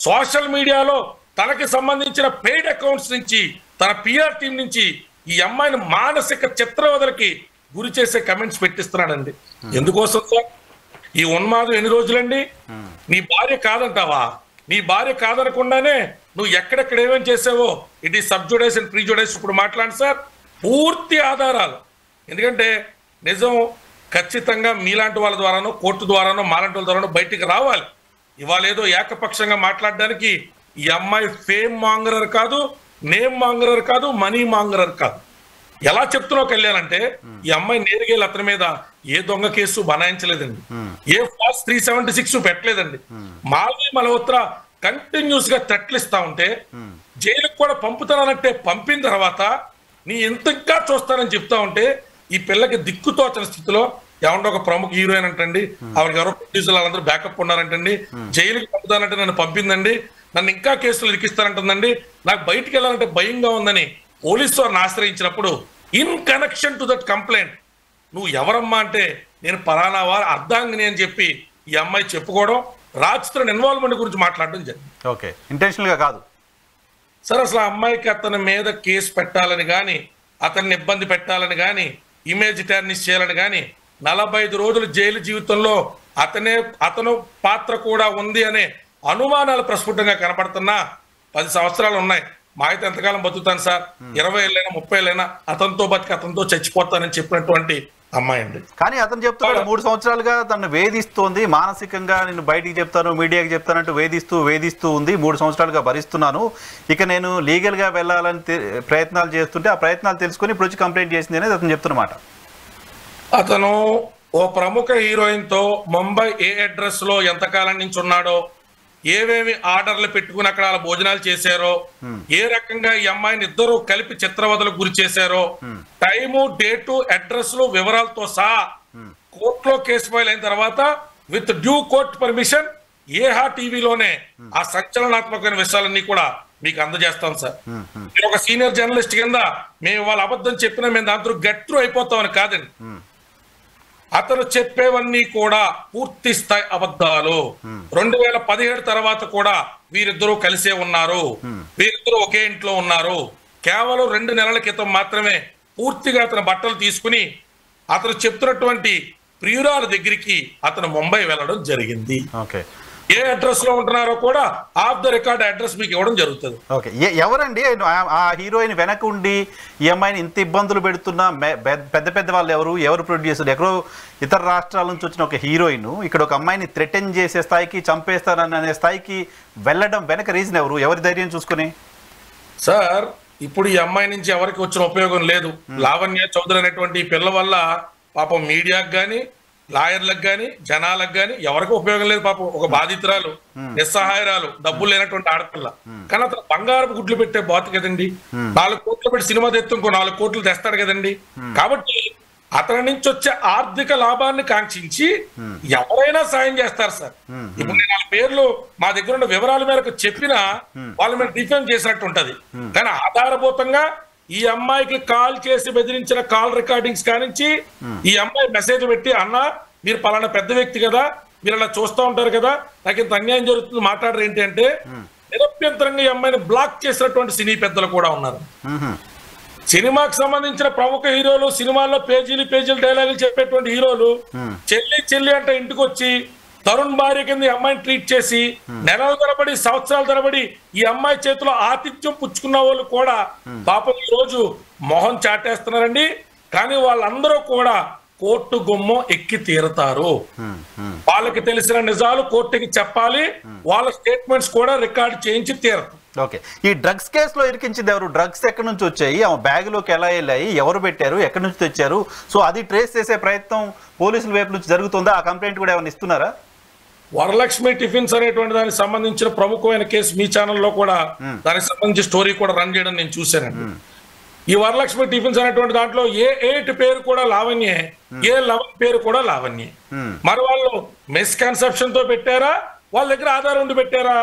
సోషల్ మీడియాలో తనకి సంబంధించిన పెయిడ్ అకౌంట్స్ నుంచి, తన పిఆర్ టీం నుంచి ఈ అమ్మాయిని మానసిక చిత్రవదలకి గురి చేసే కమెంట్స్ పెట్టిస్తున్నాడండి. ఎందుకోసం సార్? ఈ ఉన్మాదం ఎన్ని రోజులండి? నీ భార్య కాదంటావా? నీ భార్య కాదనకుండానే నువ్వు ఎక్కడెక్కడ ఏమేమి చేసావో ఇట్ ఈ సబ్జుడైస్ అండ్ ప్రీజుడైస్ ఇప్పుడు మాట్లాడి సార్, పూర్తి ఆధారాలు. ఎందుకంటే నిజం ఖచ్చితంగా మీలాంటి వాళ్ళ ద్వారానో, కోర్టు ద్వారానో, మాలాంటి వాళ్ళ ద్వారానో బయటికి రావాలి. ఇవాళ ఏదో ఏకపక్షంగా మాట్లాడడానికి ఈ అమ్మాయి ఫేమ్ మాంగరర్ కాదు, నేమ్ మాంగరర్ కాదు, మనీ మాంగరర్ కాదు. ఎలా చెప్తున్నావు కళ్యాణ్ అంటే ఈ అమ్మాయి నేరుగా అతని మీద ఏ దొంగ కేసు బనాయించలేదండి, ఏ ఫాస్ 376 పెట్టలేదండి. మాల్వి మల్హోత్రా కంటిన్యూస్ గా థ్రెట్లు ఇస్తా ఉంటే జైలుకు కూడా పంపుతానంటే పంపిన తర్వాత నీ ఎంతగా చూస్తానని చెప్తా ఉంటే ఈ పిల్లకి దిక్కుతోచని స్థితిలో ఏమంటే ఒక ప్రముఖ హీరోయిన్ అంటండి, ఆవిడకి ఎవరో ప్రొడ్యూసర్లు వాళ్ళందరూ బ్యాకప్ ఉన్నారంటండి, జైలుకి పంపుతానంటే నన్ను పంపిందండి, నన్ను ఇంకా కేసులు ఇరికిస్తానంటుందండి, నాకు బయటికి వెళ్ళాలంటే భయంగా ఉందని పోలీసు వారిని ఆశ్రయించినప్పుడు in connection to that complaint నువ్వు ఎవరమ్మా అంటే నేను పలానా వారు అర్ధాంగిని అని చెప్పి ఈ అమ్మాయి చెప్పుకోవడం, రాజ్తరుణ్ ఇన్వాల్వ్మెంట్ గురించి మాట్లాడడం జరిగింది. ఓకే, ఇంటెన్షనల్ గా కాదు సార్. అసలు ఆ అమ్మాయికి అతని మీద కేసు పెట్టాలని కానీ, అతన్ని ఇబ్బంది పెట్టాలని కానీ, ఇమేజ్ టార్నిష్ చేయాలని కానీ 45 రోజులు జైలు జీవితంలో అతను పాత్ర కూడా ఉంది అనే అనుమానాలు ప్రస్ఫుటంగా కనపడుతున్నా 10 సంవత్సరాలు ఉన్నాయి. మా అయితే ఎంతకాలం బతుకుతాను సార్, 20 ఏళ్ళైనా 30 ఏళ్ళైనా అతనితో బతికి అతనితో చచ్చిపోతానని చెప్పినటువంటి అమ్మాయి అండి. కానీ అతను చెప్తున్నాడు 3 సంవత్సరాలుగా తను వేధిస్తోంది, మానసికంగా నేను బయటికి చెప్తాను, మీడియాకి చెప్తానంటూ వేధిస్తూ ఉంది, 3 సంవత్సరాలుగా భరిస్తున్నాను, ఇక నేను లీగల్గా వెళ్ళాలని ప్రయత్నాలు చేస్తుంటే ఆ ప్రయత్నాలు తెలుసుకొని ఇప్పుడు వచ్చి కంప్లైంట్ చేసింది అనేది అతను చెప్తున్నమాట. అతను ఓ ప్రముఖ హీరోయిన్ తో ముంబై ఏ అడ్రస్ లో ఎంతకాలం నుంచి ఉన్నాడో, ఏవేమి ఆర్డర్లు పెట్టుకుని అక్కడ వాళ్ళ భోజనాలు చేశారో, ఏ రకంగా ఈ అమ్మాయిని ఇద్దరు కలిపి చిత్రవదలకు గురి చేశారో, టైము, డేటు, అడ్రస్ లు వివరాలతో సహా కోర్టులో కేసు ఫైల్ అయిన తర్వాత విత్ డ్యూ కోర్ట్ పర్మిషన్ ఏహా టీవీలోనే ఆ సంచలనాత్మకమైన విషయాలన్నీ కూడా మీకు అందజేస్తాం సార్. మీరు ఒక సీనియర్ జర్నలిస్ట్ కింద మేము వాళ్ళ అబద్ధం చెప్పినా మేము దాంతో గట్టు అయిపోతామని కాదండి. అతను చెప్పేవన్నీ కూడా పూర్తి స్థాయి అబద్ధాలు. 2017 తర్వాత కూడా వీరిద్దరూ కలిసే ఉన్నారు, వీరిద్దరూ ఒకే ఇంట్లో ఉన్నారు. కేవలం 2 నెలల క్రితం మాత్రమే పూర్తిగా అతని బట్టలు తీసుకుని అతను చెప్తున్నటువంటి ప్రియురాల దగ్గరికి అతను ముంబై వెళ్ళడం జరిగింది. ఓకే, ఏ అడ్రస్ లో ఉంటున్నారో కూడా ఆఫ్ ద రికార్డ్ అడ్రస్ మీకు ఇవ్వడం జరుగుతుంది. ఓకే, ఎవరండి ఆ హీరోయిన్ వెనక ఉండి ఈ అమ్మాయిని ఇంత ఇబ్బందులు పెడుతున్న పెద్ద పెద్ద వాళ్ళు ఎవరు ప్రొడ్యూసర్? ఎక్కడో ఇతర రాష్ట్రాల నుంచి వచ్చిన ఒక హీరోయిన్ ఇక్కడ ఒక అమ్మాయిని థ్రెటన్ చేసే స్థాయికి, చంపేస్తారనే స్థాయికి వెళ్ళడం వెనక రీజన్ ఎవరి ధైర్యం చూసుకుని? సార్ ఇప్పుడు ఈ అమ్మాయి నుంచి ఎవరికి వచ్చిన ఉపయోగం లేదు. లావణ్య చౌదరి అనేటువంటి పిల్ల వల్ల పాపం మీడియాకు కానీ, లాయర్లకు కానీ, జనాలకు కానీ ఎవరికి ఉపయోగం లేదు. పాపం ఒక బాధితురాలు, నిస్సహాయరాలు, డబ్బులు లేనటువంటి ఆడపిల్ల. కానీ అతను బంగారపు గుడ్లు పెట్టే బాతు కదండి. 4 కోట్లు పెట్టి సినిమా తెస్తూ ఇంకో 4 కోట్లు తెస్తాడు కదండి. కాబట్టి అతని నుంచి వచ్చే ఆర్థిక లాభాన్ని కాంక్షించి ఎవరైనా సాయం చేస్తారు సార్. ఇప్పుడు నేను వాళ్ళ పేర్లు మా దగ్గర ఉన్న వివరాల మేరకు చెప్పినా వాళ్ళ మీద డిఫెండ్ చేసినట్టు ఉంటది. కానీ ఆధారభూతంగా ఈ అమ్మాయికి కాల్ చేసి బెదిరించిన కాల్ రికార్డింగ్స్ కానించి ఈ అమ్మాయి మెసేజ్ పెట్టి, అన్న మీరు పలానా పెద్ద వ్యక్తి కదా, మీరు అలా చూస్తూ ఉంటారు కదా, నాకు ఇంత అన్యాయం జరుగుతుంది మాట్లాడరు ఏంటి అంటే నిరభ్యంతరంగా ఈ అమ్మాయిని బ్లాక్ చేసినటువంటి సినీ పెద్దలు కూడా ఉన్నారు. సినిమాకి సంబంధించిన ప్రముఖ హీరోలు, సినిమాల్లో పేజీలు డైలాగులు చెప్పేటువంటి హీరోలు చెల్లి అంటే ఇంటికి వచ్చి తరుణ్ భార్య కింద ఈ అమ్మాయిని ట్రీట్ చేసి నెలల తరబడి, సంవత్సరాల తరబడి ఈ అమ్మాయి చేతిలో ఆతిథ్యం పుచ్చుకున్న వాళ్ళు కూడా పాపం ఈ రోజు మొహం చాటేస్తున్నారండి. కానీ వాళ్ళందరూ కూడా కోర్టు గుమ్మం ఎక్కి తీరుతారు. వాళ్ళకి తెలిసిన నిజాలు కోర్టుకి చెప్పాలి. వాళ్ళ స్టేట్మెంట్స్ కూడా రికార్డ్ చేయించి తీరుతారు. ఓకే, ఈ డ్రగ్స్ కేసులో ఇరికించింది ఎవరు? డ్రగ్స్ ఎక్కడి నుంచి వచ్చాయి? ఆ బ్యాగ్లోకి ఎలా వెళ్ళాయి? ఎవరు పెట్టారు? ఎక్కడి నుంచి తెచ్చారు? సో అది ట్రేస్ చేసే ప్రయత్నం పోలీసుల వైపు నుంచి జరుగుతుందా? ఆ కంప్లైంట్ కూడా ఏమైనా ఇస్తున్నారా? వరలక్ష్మి టిఫిన్స్ అనేటువంటి దానికి సంబంధించిన ప్రముఖమైన కేసు మీ ఛానల్లో కూడా దానికి సంబంధించి స్టోరీ కూడా రన్ చేయడం నేను చూశానండి. ఈ వరలక్ష్మి టిఫిన్స్ అనేటువంటి దాంట్లో ఏ8 పేరు కూడా లావణ్యే, ఏ11 పేరు కూడా లావణ్యే. మరి వాళ్ళు మిస్కన్సెప్షన్ తో పెట్టారా, వాళ్ళ దగ్గర ఆధారం ఉండి పెట్టారా?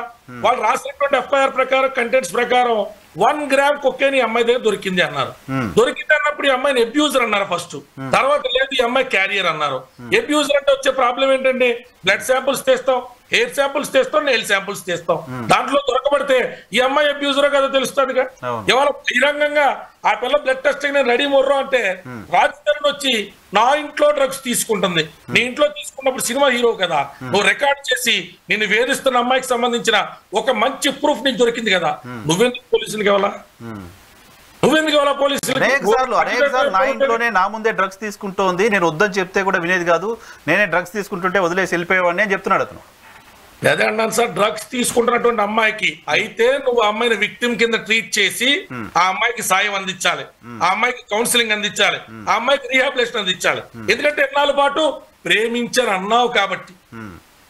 వాళ్ళు రాసినటువంటి ఎఫ్ఐఆర్ ప్రకారం, కంటెంట్స్ ప్రకారం 1 గ్రామ్ కొకేన్ ఈ అమ్మాయి దగ్గర దొరికింది అన్నారు. దొరికింది అన్నప్పుడు ఈ అమ్మాయిని అబ్యూజర్ అన్నారు ఫస్ట్. తర్వాత లేదు ఈ అమ్మాయి క్యారియర్ అన్నారు. అబ్యూజర్ అంటే వచ్చే ప్రాబ్లం ఏంటంటే బ్లడ్ శాంపుల్స్ తెస్తాం, హెయిర్ శాంపుల్స్ తెస్తాం, నెయిల్ శాంపుల్స్ తెస్తాం. దాంట్లో దొరకబడితే ఈ అమ్మాయి అబ్యూజర్ కదా తెలుస్తుందిగా. ఇవాళ బహిరంగంగా ఆ పిల్ల బ్లడ్ టెస్ట్ నేను రెడీ మొర్రో అంటే రాజధాని వచ్చి నా ఇంట్లో డ్రగ్స్ తీసుకుంటుంది. నీ ఇంట్లో తీసుకున్నప్పుడు సినిమా హీరో కదా, నువ్వు రికార్డ్ చేసి నిన్ను వేధిస్తున్న అమ్మాయికి సంబంధించిన ఒక మంచి ప్రూఫ్ నీకు దొరికింది కదా, నువ్వెందుకు పోలీసులకి ఇవ్వాలా? నువ్వెందుకు ఇవ్వాలా పోలీసులు? అనేక సార్లు నా ఇంట్లోనే నా ముందే డ్రగ్స్ తీసుకుంటోంది, నేను వద్దని చెప్తే కూడా వినేది కాదు, నేనే డ్రగ్స్ తీసుకుంటుంటే వదిలేసి వెళ్ళిపోయేవాడిని అని చెప్తున్నాడు అతను. అదే అన్నాను సార్, డ్రగ్స్ తీసుకుంటున్నటువంటి అమ్మాయికి అయితే నువ్వు ఆ అమ్మాయిని విక్టిమ్ కింద ట్రీట్ చేసి ఆ అమ్మాయికి సాయం అందించాలి, ఆ అమ్మాయికి కౌన్సిలింగ్ అందించాలి, ఆ అమ్మాయికి రీహాబిలేషన్ అందించాలి. ఎందుకంటే ఎన్నాళ్ళ పాటు ప్రేమించని అన్నావు కాబట్టి.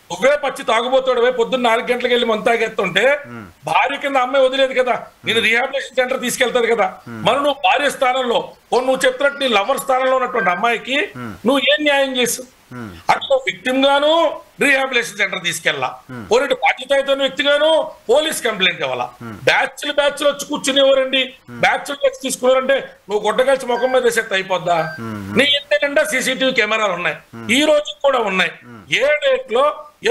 నువ్వే పచ్చి తాగుబోతాడు, పొద్దున్న 4 గంటలకు వెళ్ళి మందు తాగేస్తుంటే భార్య కింద అమ్మాయి వదిలేదు కదా, నేను రీహాబిలేషన్ సెంటర్ తీసుకెళ్తారు కదా. మరి నువ్వు భార్య స్థానంలో, నువ్వు చెప్తున్నట్టు నీ లవర్ స్థానంలో ఉన్నటువంటి అమ్మాయికి నువ్వు ఏం న్యాయం చేస్తావు? అటు విక్టిమ్ గాను రీహాబిలేషన్ సెంటర్ తీసుకెళ్ళా, పోనీ బాధ్యత వ్యక్తిగాను పోలీస్ కంప్లైంట్ ఇవ్వాలా. బ్యాచ్లు వచ్చి కూర్చునేవారండి. బ్యాచ్లు తీసుకున్నారంటే నువ్వు గుడ్డగలిసి ముఖం మీద సెట్ అయిపోద్దా? నీ ఇంటి నిండా CCTV కెమెరాలు ఉన్నాయి, ఈ రోజు కూడా ఉన్నాయి. ఏ డేట్ లో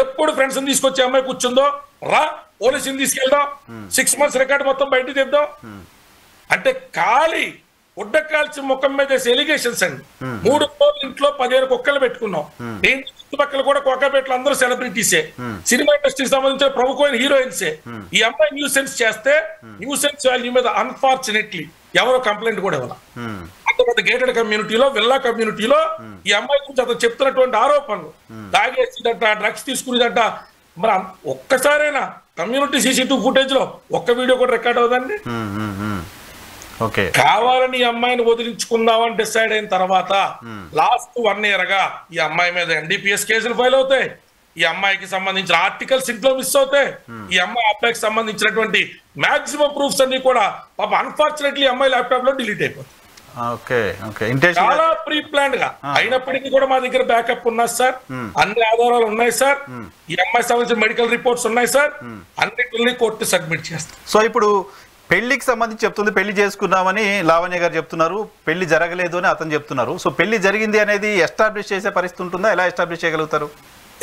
ఎప్పుడు ఫ్రెండ్స్ తీసుకొచ్చే అమ్మాయి కూర్చుందో రా పోలీసుని తీసుకెళ్దాం, 6 months రికార్డు మొత్తం బయటకు తెద్దాం అంటే ఖాళీ ఉడ్డకాల్చి ముఖం మీద ఎలిగేషన్స్ అండి. 3 కోట్ల ఇంట్లో 15 కుక్కలు పెట్టుకున్నాం. ఏంటి చుట్టుపక్కల కూడా కోకాపేటలో అందరూ సెలబ్రిటీసే, సినిమా ఇండస్ట్రీకి సంబంధించిన ప్రముఖమైన హీరోయిన్సే. ఈ అమ్మాయి న్యూసెన్స్ చేస్తే న్యూసెన్స్ వాల్యూ మీద అన్ఫార్చునేట్లీ ఎవరో కంప్లైంట్ కూడా ఇవ్వాలి. అంత పెద్ద గేటెడ్ కమ్యూనిటీలో, విల్లా కమ్యూనిటీలో ఈ అమ్మాయి గురించి అతను చెప్తున్నటువంటి ఆరోపణలు, తాగేసిందట, డ్రగ్స్ తీసుకునేదంట. మరి ఒక్కసారైనా కమ్యూనిటీ CCTV ఫుటేజ్ లో ఒక్క వీడియో కూడా రికార్డ్ అవుదండి? కావాలని ఈ అమ్మాయిని వదిలించుకుందామని డిసైడ్ అయిన తర్వాత లాస్ట్ 1 year గా ఈ అమ్మాయి మీద NDPS కేసులు ఫైల్ అవుతాయి. ఈ అమ్మాయికి సంబంధించిన ఆర్టికల్స్ ఇంట్లో మిస్ అవుతాయి. ఈ అబ్బాయికి సంబంధించినటువంటి మాక్సిమం ప్రూఫ్స్ అన్ని కూడా పాప అన్ఫార్చునేట్లీ అమ్మాయి ల్యాప్టాప్ లో డిలీట్ అయిపోతాయి. చాలా ప్రీ ప్లాన్డ్ గా అయినప్పటికీ కూడా మా దగ్గర బ్యాకప్ ఉన్నది సార్, అన్ని ఆధారాలు ఉన్నాయి సార్, ఈ అమ్మాయి సంబంధించిన మెడికల్ రిపోర్ట్స్ ఉన్నాయి సార్, అన్నిటిని కోర్టు సబ్మిట్ చేస్తాం. సో ఇప్పుడు పెళ్లికి సంబంధించి చెప్తుంది, పెళ్లి చేసుకున్నామని లావణ్య గారు చెప్తున్నారు, పెళ్లి జరగలేదు అని అతను చెప్తున్నారు. సో పెళ్లి జరిగింది అనేది ఎస్టాబ్లిష్ చేసే పరిస్థితి ఉంటుందా? ఎలా ఎస్టాబ్లిష్ చేయగలుగుతారు?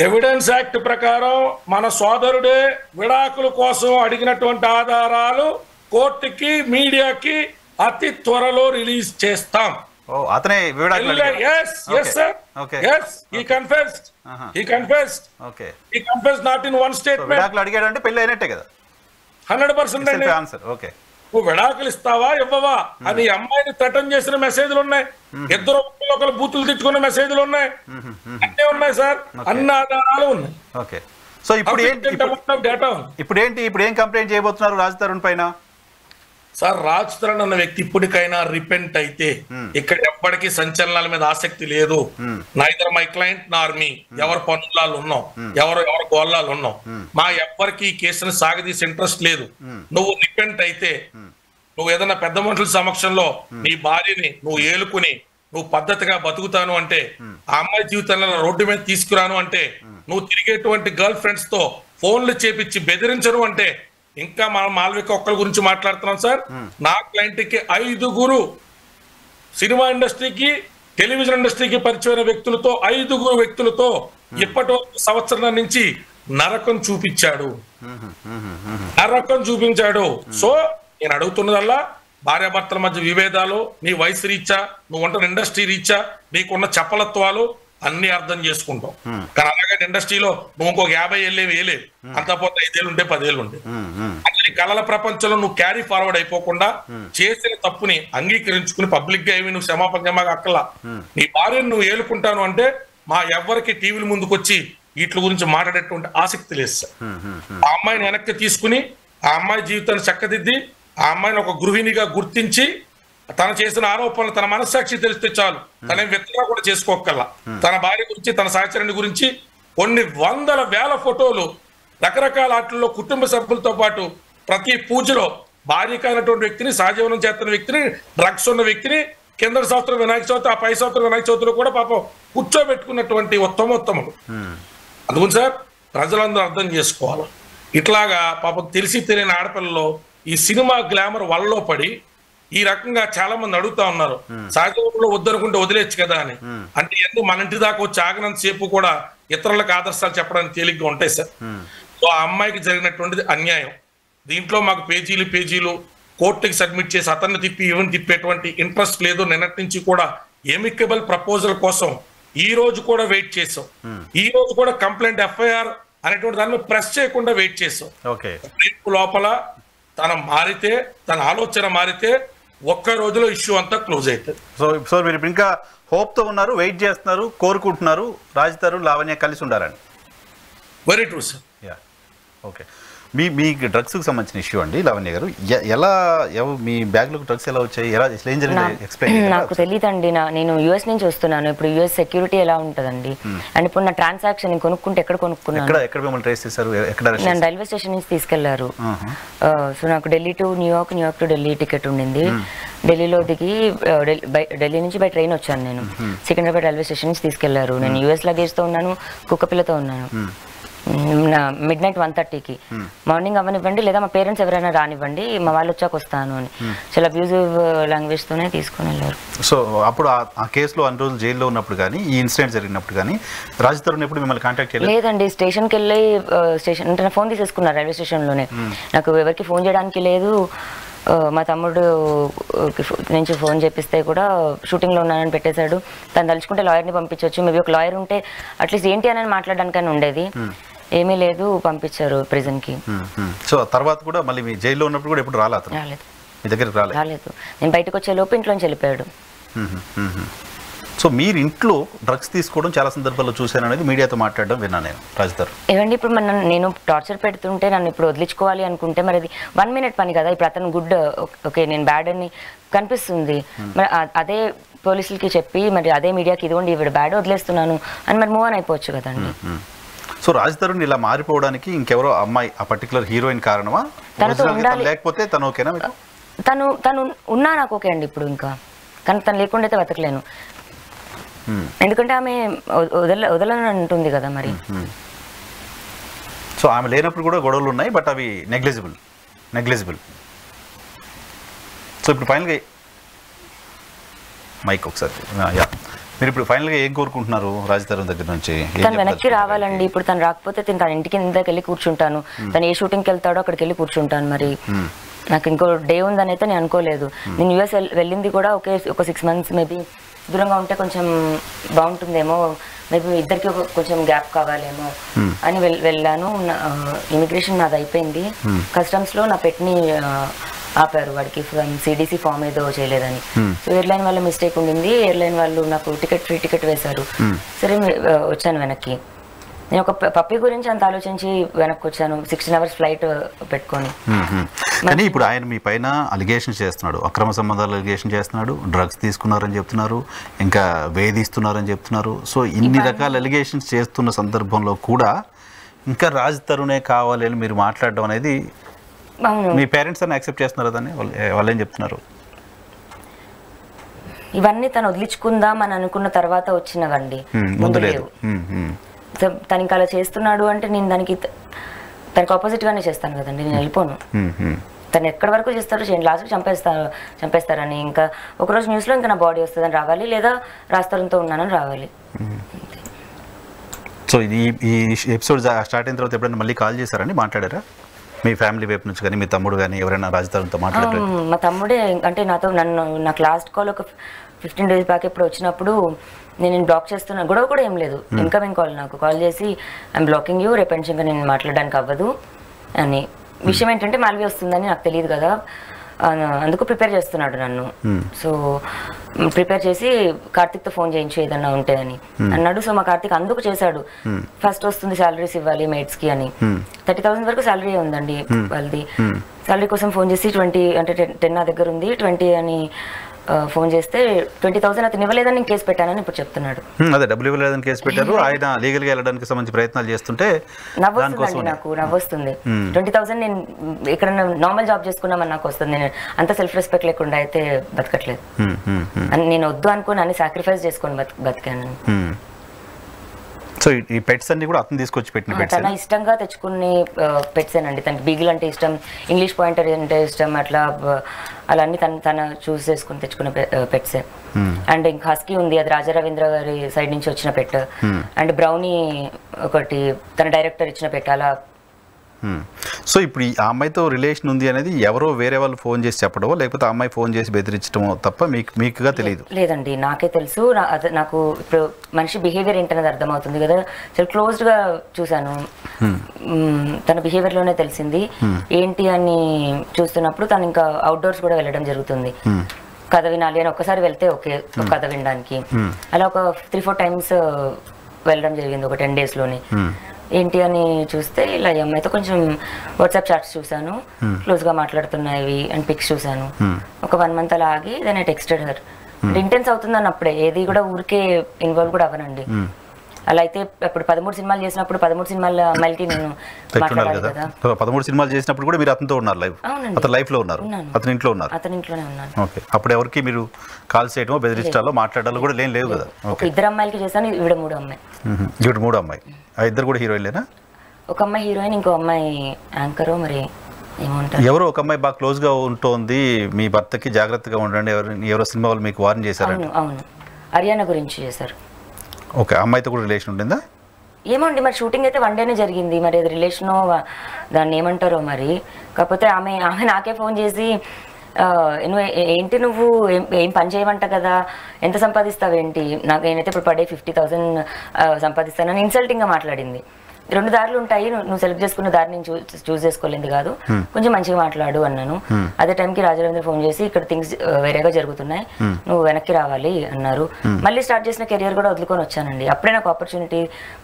ఎవిడెన్స్ యాక్ట్ ప్రకారం మన సోదరుడే విడాకుల కోసం అడిగినటువంటి ఆధారాలు కోర్టుకి, మీడియాకి అతి త్వరలో రిలీజ్ చేస్తాం. ఓ అతనే విడాకులు అడిగాడు. yes sir, Okay. yes, he confessed. He confessed. Okay. He confessed not in one statement. విడాకులు అడిగాడు అంటే పెళ్లి అయినట్టే కదా. 100% అండి. ఆన్సర్. ఓకే. నువ్వు విడాకులు ఇస్తావా ఇవ్వవా అని అమ్మాయిని థ్రెటన్ చేసిన మెసేజ్లు ఉన్నాయి, ఇద్దరు ఒకరు బూతులు తిట్టుకున్న మెసేజ్లు ఉన్నాయి, అన్నీ ఉన్నాయి సార్, అన్ని ఆధారాలు ఉన్నాయి. ఓకే. సో ఇప్పుడు డేటా ఇప్పుడు ఏం కంప్లైంట్ చేయబోతున్నారు రాజ్ తరుణ్ పైన? సార్ రాజ్ తరుణ్ అన్న వ్యక్తి ఇప్పటికైనా రిపెంట్ అయితే ఇక్కడ ఎప్పటికీ సంచలనాల మీద ఆసక్తి లేదు. నైదర్ మై క్లయింట్ నార్ మీ, ఎవరు పనులాలు ఉన్నాం, ఎవరు గోళ్ళాలు ఉన్నాం, మా ఎవ్వరికి ఈ కేసును సాగదీసే ఇంట్రెస్ట్ లేదు. నువ్వు రిపెంట్ అయితే, నువ్వు ఏదైనా పెద్ద మనుషుల సమక్షంలో నీ భార్యని నువ్వు ఏలుకుని నువ్వు పద్ధతిగా బతుకుతాను అంటే, ఆ అమ్మాయి జీవితంలో రోడ్డు మీద తీసుకురాను అంటే, నువ్వు తిరిగేటువంటి గర్ల్ ఫ్రెండ్స్ తో ఫోన్లు చేపించి బెదిరించను అంటే, ఇంకా మనం మాల్విక ఒక్కరి గురించి మాట్లాడుతున్నాం సార్. నా క్లయింట్ కి 5 సినిమా ఇండస్ట్రీకి టెలివిజన్ ఇండస్ట్రీకి పరిచయమైన వ్యక్తులతో 5 వ్యక్తులతో ఇప్పటి సంవత్సరం నుంచి నరకం చూపించాడు. సో నేను అడుగుతున్నదల్లా, భార్యాభర్తల మధ్య విభేదాలు, నీ వయసు రీచా, నువ్వు ఉంటున్న ఇండస్ట్రీ రీచా, నీకున్న చపలత్వాలు అన్ని అర్థం చేసుకుంటాం. కానీ అలాగే ఇండస్ట్రీలో నువ్వు ఇంకొక 50 ఏళ్ళే వేయలేదు, అంతా పోతే 5 ఏళ్ళు ఉంటే 10 ఏళ్ళు ఉంటే, అసలు కళల ప్రపంచంలో నువ్వు క్యారీ ఫార్వర్డ్ అయిపోకుండా చేసిన తప్పుని అంగీకరించుకుని పబ్లిక్ గా ఏమి నువ్వు క్షమాపణ అక్కలా నీ భార్యను నువ్వు ఏలుకుంటాను అంటే, మా ఎవ్వరికి టీవీల ముందుకు వచ్చి వీటి గురించి మాట్లాడేటువంటి ఆసక్తి లేదు సార్. ఆ అమ్మాయిని వెనక్కి తీసుకుని ఆ అమ్మాయి జీవితాన్ని చక్కదిద్ది ఆ అమ్మాయిని ఒక గృహిణిగా గుర్తించి, తను చేసిన ఆరోపణలు తన మనస్సాక్షి తెలిస్తే చాలు, తన వ్యక్తిగా కూడా చేసుకోగల, తన భార్య గురించి తన సహచరుని గురించి కొన్ని వందల వేల ఫోటోలు రకరకాల ఆటల్లో కుటుంబ సభ్యులతో పాటు ప్రతి పూజలో భార్యకి అయినటువంటి వ్యక్తిని, సహజీవనం చేస్తున్న వ్యక్తిని, డ్రగ్స్ ఉన్న వ్యక్తిని, కింద సంవత్సరం వినాయక చవితి, ఆ పై సంవత్సరం వినాయక చవితిలో కూడా పాపం కూర్చోబెట్టుకున్నటువంటి ఉత్తమోత్తములు. అందుకని సార్ ప్రజలందరూ అర్థం చేసుకోవాలి. ఇట్లాగా పాపం తెలిసి తెలియని ఆడపిల్లలో ఈ సినిమా గ్లామర్ వలలో పడి ఈ రకంగా చాలా మంది అడుగుతా ఉన్నారు, సహజంలో వద్దనుకుంటే వదిలేచ్చు కదా అని. అంటే ఎందుకు మన ఇంటి దాకా వచ్చి ఆగినంత సేపు కూడా ఇతరులకు ఆదర్శాలు చెప్పడానికి తేలిగ్గా ఉంటాయి సార్. సో ఆ అమ్మాయికి జరిగినటువంటిది అన్యాయం. దీంట్లో మాకు పేజీలు కోర్టుకి సబ్మిట్ చేసి అతన్ని తిప్పి ఈవెన్ తిప్పేటువంటి ఇంట్రెస్ట్ లేదు. నిన్నటి నుంచి కూడా ఎమికబుల్ ప్రపోజల్ కోసం ఈ రోజు కూడా వెయిట్ చేసాం. ఈ రోజు కూడా కంప్లైంట్ ఎఫ్ఐఆర్ అనేటువంటి దాన్ని ప్రెస్ చేయకుండా వెయిట్ చేసాం. రేపు లోపల తన మారితే, తన ఆలోచన మారితే ఒక్క రోజులో ఇష్యూ అంతా క్లోజ్ అవుతుంది. సో మీరు ఇంకా హోప్ తో ఉన్నారు, వెయిట్ చేస్తున్నారు, కోరుకుంటున్నారు రాజ్ తరుణ్ లావణ్య కలిసి ఉండాలని. Very true sir. ఓకే. మీ డ్రగ్స్ కి సంబంధించిన ఇష్యూ అండి లావణ్య గారు, ఎలా మీ బ్యాగ్ లో డ్రగ్స్ ఎలా వచ్చాయి, ఏం జరిగింది ఎక్స్ప్లెయిన్? నాకు తెలియదండి, నేను యూఎస్ నుంచి వస్తున్నాను. ఇప్పుడు యూఎస్ సెక్యూరిటీ ఎలా ఉంటదండి, అండ్ ఇప్పుడు నా ట్రాన్సాక్షన్ కొనుక్కుంటే ఎక్కడ కొనుక్కున్నాను, ఎక్కడ మిమ్మల్ని ట్రేస్ చేశారు, ఎక్కడ? నన్ను రైల్వే స్టేషన్ నుంచి తీసుకెళ్లారు. సో నాకు Delhi to New York, New York to Delhi ticket ఉండింది. ఢిల్లీలో దిగి ఢిల్లీ నుంచి బై ట్రైన్ వచ్చాను నేను. సికింద్రాబాద్ రైల్వే స్టేషన్ నుంచి తీసుకెళ్లారు. నేను యూఎస్ లగేజ్ తో ఉన్నాను, కుక్కపిల్లతో ఉన్నాను. మిడ్ నైట్ 1:30కి మార్నింగ్ అవ్వనివ్వండి, లేదా మా పేరెంట్స్ ఎవరైనా రానివ్వండి, మా వాళ్ళు వచ్చాక వస్తాను అని చాలా అబ్యూజివ్ లాంగ్వేజ్ తోనే తీసుకుని వెళ్ళారు. సో అప్పుడు ఆ కేసులో అన్ని రోజులు జైల్లో ఉన్నప్పుడు కానీ, ఈ ఇన్సిడెంట్ జరిగినప్పుడు కానీ రాజ్ తరుణ్ ఎప్పుడు మిమ్మల్ని కాంటాక్ట్ చేయలేదు? లేదండి, స్టేషన్కి వెళ్ళి స్టేషన్ అంటే నా ఫోన్ తీసేసుకున్నారు రైల్వే స్టేషన్లోనే. నాకు ఎవరికి ఫోన్ చేయడానికి లేదు. మా తమ్ముడు నుంచి ఫోన్ చేపిస్తే కూడా షూటింగ్లో ఉన్నానని పెట్టేశాడు. తను తలుచుకుంటే లాయర్ని పంపించవచ్చు, మేబీ ఒక లాయర్ ఉంటే అట్లీస్ట్ ఏంటి అని మాట్లాడడానికైనా ఉండేది. ఏమీ లేదు, పంపించారు ప్రిజన్కి. సో తర్వాత కూడా మళ్ళీ మీ జైల్లో ఉన్నప్పుడు కూడా ఎప్పుడు రాలేదు? మీ దగ్గరికి రాలేదు. నేను బయటకు వచ్చే లోపు ఇంట్లోంచి వెళ్ళిపోయాడు. సో మీరు ఇంట్లో డ్రగ్స్ తీసుకోవడం చాలా సందర్భాల్లో చూశాను అనేది మీడియాతో మాట్లాడడం విన్నాను నేను రాజ్ తరుణ్. ఏమండి, ఇప్పుడు నేను టార్చర్ పెడుతుంటే నన్ను ఇప్పుడు వదిలించుకోవాలి అనుకుంటే మరి అది 1 minute పని కదా. ఇప్పుడు అతను గుడ్, ఓకే నేను బ్యాడ్ అని కనిపిస్తుంది, మరి అదే పోలీసులకి చెప్పి మరి అదే మీడియాకి ఇదిగోండి ఈవిడ బ్యాడ్ వదిలేస్తున్నాను అని మరి మూవ్ ఆన్ అయిపోవచ్చు కదండి. సో రాజ్ తరుణ్ ఇలా మారిపోవడానికి ఇంకెవరో అమ్మాయి, ఆ పర్టికులర్ హీరోయిన్ కారణమా, లేకపోతే తను ఓకేనా? తను ఉన్నా నాకు ఓకే అండి ఇప్పుడు ఇంకా, కానీ తను లేకుండా అయితే బతకలేను. ఎందుకంటే ఆమె వదలని అంటుంది కదా మరి. సో ఆమె లేనప్పుడు కూడా గొడవలు ఉన్నాయి, బట్ అవి నెగ్లిజిబుల్. సో ఇప్పుడు ఫైనల్గా మైక్ ఒకసారి, మీరు ఇప్పుడు ఫైనల్గా ఏం కోరుకుంటున్నారు రాజ్ తరుణ్ దగ్గర నుంచి? తను వెనక్కి రావాలండి. ఇప్పుడు తను రాకపోతే తన ఇంటికి ఇందాక వెళ్ళి కూర్చుంటాను. తను ఏ షూటింగ్కి వెళ్తాడో అక్కడికి వెళ్ళి కూర్చుంటాను. మరి నాకు ఇంకో డే ఉందని అయితే నేను అనుకోలేదు. నేను యూఎస్ వెళ్ళింది కూడా ఒక 6 months మేబీ దూరంగా ఉంటే కొంచెం బాగుంటుందేమో, మేబీ ఇద్దరికి కొంచెం గ్యాప్ కావాలేమో అని వెళ్ళాను. ఇమిగ్రేషన్ నాది అయిపోయింది. కస్టమ్స్లో నా పెట్ని ఆపారు, వాడికి సిడిసి ఫామ్ ఏదో చేయలేదని. సో ఎయిర్లైన్ వాళ్ళ మిస్టేక్ ఉండింది. ఎయిర్లైన్ వాళ్ళు నాకు ఫ్రీ టికెట్ వేశారు. సరే వచ్చాను వెనక్కి. నేను ఒక పప్పి గురించి అంత ఆలోచించి వెనక్కి వచ్చాను, 16 hours ఫ్లైట్ పెట్టుకొని. కానీ ఇప్పుడు ఆయన మీ పైన అలిగేషన్ చేస్తున్నాడు, అక్రమ సంబంధాలు అలిగేషన్ చేస్తున్నాడు, డ్రగ్స్ తీసుకున్నారని చెప్తున్నారు, ఇంకా వేధిస్తున్నారని చెప్తున్నారు. సో ఇన్ని రకాల అలిగేషన్స్ చేస్తున్న సందర్భంలో కూడా ఇంకా రాజ్ తరుణే కావాలి అని మీరు మాట్లాడడం అనేది మీ పేరెంట్స్ అని యాక్సెప్ట్ చేస్తున్నారు దాన్ని? వాళ్ళు ఏం చెప్తున్నారు? ఇవన్నీ తను వదిలించుకుందాం అని అనుకున్న తర్వాత వచ్చినవండి, ముందు లేవు. తను ఇంకా అలా చేస్తున్నాడు అంటే నేను తనకి ఆపోజిట్ గానే చేస్తాను కదండి, నేను వెళ్ళిపోను. తను ఎక్కడి వరకు చేస్తారో చేయండి, లాస్ట్కి చంపేస్తారని. ఇంకా ఒకరోజు న్యూస్లో ఇంకా నా బాడీ వస్తుందని రావాలి, లేదా రాస్తారంతో ఉన్నానని రావాలి. సో ఈ ఎపిసోడ్ స్టార్ట్ అయిన తర్వాత ఎప్పుడైనా మళ్ళీ కాల్ చేశారని మాట్లాడారా మీ ఫ్యామిలీ వైపు నుంచి కానీ, మీ తమ్ముడు కానీ ఎవరైనా రాజ్ తరుణ్తో మాట్లాడారు? మా తమ్ముడే అంటే నాకు లాస్ట్ కాల్ ఒక 15 days బ్యాక్ ఎప్పుడు వచ్చినప్పుడు నేను బ్లాక్ చేస్తున్నా, గొడవ కూడా ఏం లేదు, ఇన్కమింగ్ కాల్ నాకు కాల్ చేసి ఐఎమ్ బ్లాకింగ్ యూ, రేపు నుంచి ఇంకా నేను మాట్లాడడానికి అవ్వదు అని. విషయం ఏంటంటే మాల్వి వస్తుందని నాకు తెలియదు కదా, అందుకు ప్రిపేర్ చేస్తున్నాడు నన్ను. సో ప్రిపేర్ చేసి కార్తిక్తో ఫోన్ చేయించు ఏదన్నా ఉంటే అని అన్నాడు. సో మా కార్తిక్ అందుకు చేశాడు, ఫస్ట్ వస్తుంది శాలరీస్ ఇవ్వాలి మేట్స్కి అని. 30,000 వరకు శాలరీ ఉందండి వాళ్ళది. శాలరీ కోసం ఫోన్ చేసి 20 అంటే 10 నా దగ్గర ఉంది, 20 అని ఫోన్ చేస్తే 20,000 అతను ఇవ్వలేదని నేను కేసు పెట్టానని ఇప్పుడు చెప్తున్నాడు. అదే డబ్బులు ఇవ్వలేదని కేసు పెట్టారు. ఆయన లీగల్గా వెళ్ళడానికి సంబంధించి ప్రయత్నాలు చేస్తుంటే నవ్వొస్తుందండి, నాకు నవ్వొస్తుంది. 20,000 నేను ఇక్కడ నార్మల్ జాబ్ చేసుకున్నామని నాకు వస్తుంది. నేను అంత సెల్ఫ్ రెస్పెక్ట్ లేకుండా అయితే బతకట్లేదు. నేను వద్దు అనుకుని అన్ని సాక్రిఫైస్ చేసుకొని బతికాను. సో ఈ పెట్స్ అన్ని కూడా అతను తీసుకొచ్చి పెట్టిన పెట్స్, తన ఇష్టంగా తెచ్చుకునే పెట్స్ ఏనండి. తనకి బీగిల్ అంటే ఇష్టం, ఇంగ్లీష్ పాయింటర్ అంటే ఇష్టం, అట్లా అలా అన్ని తన చూస్ చేసుకుని తెచ్చుకునే పెట్సే. అండ్ ఇంకా హస్కీ ఉంది, అది రాజా రవీంద్ర గారి సైడ్ నుంచి వచ్చిన పెట్. అండ్ బ్రౌనీ ఒకటి తన డైరెక్టర్ ఇచ్చిన పెట్. అలా సో ఇప్పుడు ఆ అమ్మాయితో రిలేషన్ ఉంది అనేది ఎవరో వేరే వాళ్ళు ఫోన్ చేసి చెప్పడమో, లేకపోతే ఆ అమ్మాయి ఫోన్ చేసి బెదిరించడమో తప్ప మీకుగా తెలియదు? లేదండి, నాకే తెలుసు. నాకు ఇప్పుడు మనిషి బిహేవియర్ ఏంటనేది అర్థమవుతుంది కదా, చాలా క్లోజ్డ్గా చూశాను. తన బిహేవియర్లోనే తెలిసింది ఏంటి అని. చూస్తున్నప్పుడు తను ఇంకా అవుట్డోర్స్ కూడా వెళ్ళడం జరుగుతుంది, కథ వినాలి అని. ఒక్కసారి వెళ్తే ఓకే కథ వినడానికి, అలా ఒక 3-4 times వెళ్ళడం జరిగింది ఒక 10 daysలోనే. ఏంటి అని చూస్తే ఇలా ఈ అమ్మాయితో కొంచెం వాట్సాప్ చాట్స్ చూసాను, క్లోజ్గా మాట్లాడుతున్నాయి అండ్ పిక్స్ చూసాను. ఒక 1 month అలా ఆగి then I texted her. Intense అవుతుందని అప్పుడే ఏది కూడా ఊరికే ఇన్వాల్వ్ కూడా అవ్వనండి. అలా అయితే అప్పుడు 13 సినిమాలు చేసినప్పుడు 13 సినిమాల అమ్మాయిలకి నేను మాట్లాడాలి కదా. 13 సినిమాలు చేసినప్పుడు కూడా మీరు అతనితో ఉన్నారు లైఫ్? అతని లైఫ్ లో ఉన్నారు, అతని ఇంట్లో ఉన్నారు? అతని ఇంట్లోనే ఉన్నాను. ఓకే. అప్పుడు ఎవరికి మీరు కాల్ చేయడమో బెదిరించాలో మాట్లాడాలో కూడా లేవు కదా? ఒక 2 అమ్మాయిలకి చేశాను, ఈవిడ 3 అమ్మాయి. ఈవిడ 3 అమ్మాయి. ఆ ఇద్దరు కూడా హీరోయిన్లేనా? ఒక అమ్మాయి హీరోయిన్, ఇంకో అమ్మాయి యాంకరో మరి ఏమంటారు. ఎవరో ఒక అమ్మాయి బాగా క్లోజ్ గా ఉంటుంది, మీ భర్తకి జాగ్రత్తగా ఉండండి ఎవరో సినిమా వాళ్ళు మీకు వార్న్ చేశారు? అవును, హర్యానా గురించి చేశారు. ఓకే. అమ్మాయితో కూడా రిలేషన్ ఉంటుందా? ఏమోండి, మరి షూటింగ్ అయితే 1 dayనే జరిగింది, మరి అది రిలేషనో దాన్ని ఏమంటారో మరి. కాకపోతే ఆమె నాకే ఫోన్ చేసి ఏంటి నువ్వు ఏం పని చేయమంట కదా, ఎంత సంపాదిస్తావేంటి, నేనైతే ఇప్పుడు పడే 50,000 సంపాదిస్తానని ఇన్సల్టింగ్గా మాట్లాడింది. 2 దారులు ఉంటాయి, నువ్వు సెలెక్ట్ చేసుకున్న దారి నేను చూస్ చేసుకోలేదు కాదు, కొంచెం మంచిగా మాట్లాడు అన్నాను. అదే టైంకి రాజరవీంద్ర ఫోన్ చేసి ఇక్కడ థింగ్స్ వేరేగా జరుగుతున్నాయి, నువ్వు వెనక్కి రావాలి అన్నారు. మళ్ళీ స్టార్ట్ చేసిన కెరియర్ కూడా వదులుకొని వచ్చానండి. అప్పుడే నాకు ఆపర్చునిటీ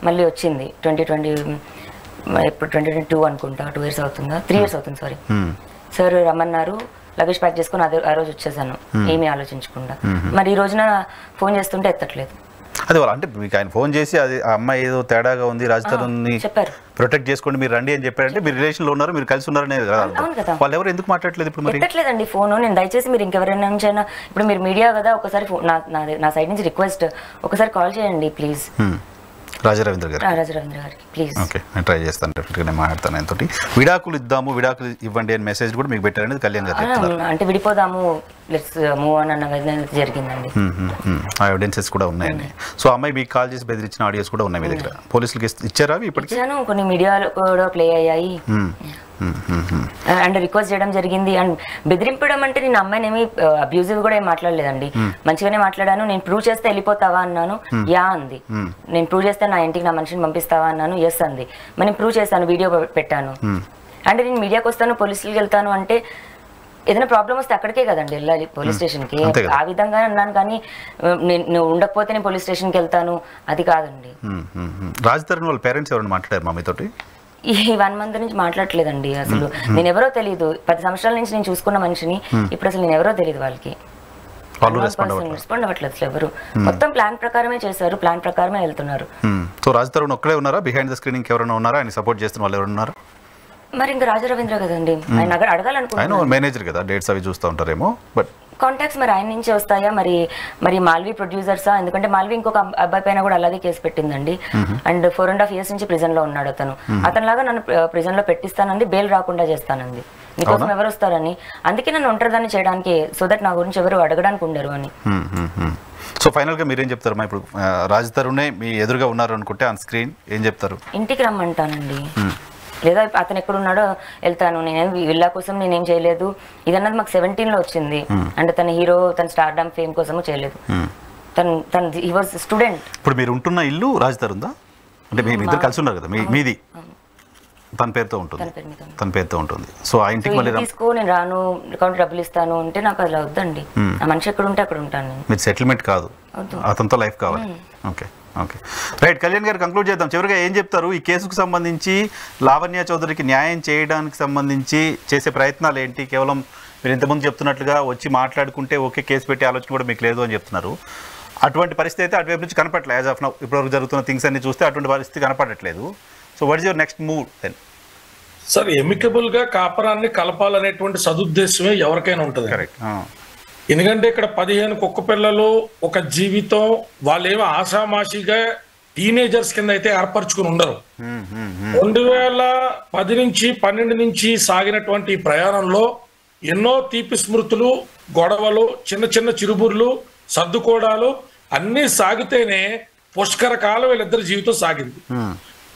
మళ్ళీ వచ్చింది. 2022 అనుకుంటా, 2 years అవుతుందా, 3 years అవుతుంది సారీ. సార్ రమ్మన్నారు, లగేజ్ ప్యాక్ చేసుకుని ఆ రోజు వచ్చేసాను ఏమీ ఆలోచించకుండా. మరి ఈ రోజున ఫోన్ చేస్తుంటే ఎత్తట్లేదు. అదే వాళ్ళు అంటే మీకు ఆయన ఫోన్ చేసి అది ఆ అమ్మాయి ఏదో తేడాగా ఉంది, రాజ్ తరుణ్ని ప్రొటెక్ట్ చేసుకోండి మీరు రండి అని చెప్పారంటే మీరు రిలేషన్ లో ఉన్నారు, మీరు కలిసి ఉన్నారనే కదా. వాళ్ళు ఎవరు ఎందుకు మాట్లాడలేదు ఇప్పుడు? మరి ఎత్తట్లేదండి ఫోన్. నేను దయచేసి మీరు ఇంకెవరైనా నుంచైనా, ఇప్పుడు మీరు మీడియా కదా, ఒకసారి నా సైడ్ నుంచి రిక్వెస్ట్, ఒకసారి కాల్ చేయండి ప్లీజ్. రాజరవీంద్ర గారికి ప్లీజ్. ఓకే, నేను ట్రై చేస్తాను, డెఫినెట్గా నేను మాట్లాడతాను ఆయనతోటి. విడాకులు ఇద్దాము, విడాకులు ఇవ్వండి అని మెసేజ్ కూడా మీకు పెట్టారనేది కళ్యాణ్ గారు అంటే విడిపోదాము లెట్స్ మూవ్ ఆన్ అన్న విధంగా జరిగిందండి. ఆ ఎవిడెన్సెస్ కూడా ఉన్నాయండి. సో అమ్మాయి మీకు కాల్ చేసి బెదిరించిన ఆడియోస్ కూడా ఉన్నాయి మీ దగ్గర, పోలీసులకి ఇచ్చారా ఇప్పటికీ? ఇచ్చాను, కొన్ని మీడియాలో కూడా ప్లే అయ్యాయి అండ్ రిక్వెస్ట్ చేయడం జరిగింది. అండ్ బెదిరింపడం అంటే నేను అమ్మాయిని ఏమి అబ్యూజివ్ కూడా ఏం మాట్లాడలేదండి, మంచిగానే మాట్లాడాను. నేను ప్రూవ్ చేస్తే వెళ్ళిపోతావా అన్నాను, యా అంది. నేను ప్రూవ్ చేస్తే నా ఇంటికి నా మనిషిని పంపిస్తావా అన్నాను, ఎస్ అంది. మరి నేను ప్రూవ్ చేస్తాను, వీడియో పెట్టాను. అంటే నేను మీడియాకి వస్తాను, పోలీసులకి వెళ్తాను అంటే ఏదైనా ప్రాబ్లం వస్తే అక్కడికే కదండి వెళ్ళాలి, పోలీస్ స్టేషన్కి. ఆ విధంగా అన్నాను, కానీ నేను ఉండకపోతే నేను పోలీస్ స్టేషన్కి వెళ్తాను అది కాదండి. రాజ్ తరుణ్ వాళ్ళ పేరెంట్స్ ఎవరైనా మాట్లాడారు మా మీతోటి? ఈ 1 month నుంచి మాట్లాడలేదండి అసలు. నేను ఎవరో తెలియదు, 10 సంవత్సరాల నుంచి నేను చూసుకున్న మనిషిని, ఇప్పుడు అసలు నేను ఎవరో తెలియదు వాళ్ళకి. రెస్పాండ్ అవ్వట్లేదు అసలు ఎవరు. మొత్తం ప్లాన్ ప్రకారమే చేశారు, ప్లాన్ ప్రకారమే వెళ్తున్నారు. సో రాజ్ తరుణ్ ఒక్కడే ఉన్నారా? బిహైండ్ ద స్క్రీనింగ్ ఎవరైనా ఉన్నారా? ఆయన సపోర్ట్ చేస్తున్న వాళ్ళు ఎవరు ఉన్నారు? మరి ఇంకా రాజా రవీంద్ర కదండి, ఆయన అడగాలనుకుంటున్నాను. ఆయన మేనేజర్ కదా, డేట్స్ అవి చూస్తూ ఉంటారేమో. బట్ కాంటాక్ట్స్ మరి ఆయన నుంచి వస్తాయా, మరి మాల్వి ప్రొడ్యూసర్సా? ఎందుకంటే మాల్వి ఇంకొక అబ్బాయి పైన కూడా అలాగే కేసు పెట్టిందండి. అండ్ 4.5 years నుంచి ప్రిజన్ లో ఉన్నాడు అతను. అతనిలాగా నన్ను ప్రిజన్ లో పెట్టిస్తానంది, బెయిల్ రాకుండా చేస్తానంది. మీకోసం ఎవరు వస్తారని, అందుకే నన్ను ఒంటరిదాన్ని చేయడానికి, సో దట్ నా గురించి ఎవరు అడగడానికి ఉండరు అని. సో ఫైనల్ గా మీరేం చెప్తారు? మా ఇప్పుడు రాజ్ తరుణే మీ ఎదురుగా ఉన్నారు అనుకుంటే ఆన్ స్క్రీన్ ఏం చెప్తారు? ఇంటికి రమ్మంటానండి, లేదా అతను ఎక్కడున్నాడో వెళ్తాను. నేనేం విల్లా కోసం నేనేం చేయలేదు, ఇదన్నది మాకు 17 లో వచ్చింది. అంటే తన హీరో, తన స్టార్డమ్ ఫేమ్ కోసము చేయలేదు. తన హీ వాజ్ స్టూడెంట్. ఇప్పుడు మీరు ఉంటున్న ఇల్లు రాజ్ తరుణ్దా? అంటే మీ ఇద్దరు కలిసి ఉన్నారు కదా, మీది తన పేరుతో ఉంటుంది, తన పేరుతో ఉంటుంది. సో ఆ ఇంటికి మళ్ళీ తీసుకో, నేను రాను, అకౌంట్ డబ్బులు ఇస్తాను అంటే నాకు అలా వద్దండి. ఆ మనిషి ఎక్కడ ఉంటే అక్కడ ఉంటాను నేను. మీరు సెటిల్మెంట్ కాదు, అతనితో లైఫ్ కావాలి. Okay okay right. కళ్యాణ్ గారు కంక్లూడ్ చేద్దాం. చివరిగా ఏం చెప్తారు? ఈ కేసుకు సంబంధించి లావణ్య చౌదరికి న్యాయం చేయడానికి సంబంధించి చేసే ప్రయత్నాలు ఏంటి? కేవలం మీరు ఇంతకుముందు చెప్తున్నట్లుగా వచ్చి మాట్లాడుకుంటే ఓకే, కేసు పెట్టే ఆలోచన కూడా మీకు లేదు అని చెప్తున్నారు. అటువంటి పరిస్థితి అయితే అటువైపు నుంచి కనపడట్లేదు. యాజ్ ఆఫ్ నౌ ఇప్పటివరకు జరుగుతున్న థింగ్స్ అన్ని చూస్తే అటువంటి పరిస్థితి కనపడట్లేదు. So what is your next move then? Sir, amicable గా కాపురాన్ని కలపాలనేటువంటి సదుద్దేశమే ఎవరికైనా ఉంటుంది. కరెక్ట్. ఎందుకంటే ఇక్కడ 15 కుక్క పిల్లలు ఒక జీవితం, వాళ్ళేమో ఆషామాషిగా టీనేజర్స్ కింద అయితే ఏర్పరచుకుని ఉండరు. 2010 నుంచి 12 నుంచి సాగినటువంటి ప్రయాణంలో ఎన్నో తీపి స్మృతులు, గొడవలు, చిన్న చిన్న చిరుబుర్లు, సర్దుకోవడాలు అన్నీ సాగితేనే పుష్కర కాలం వీళ్ళిద్దరి జీవితం సాగింది.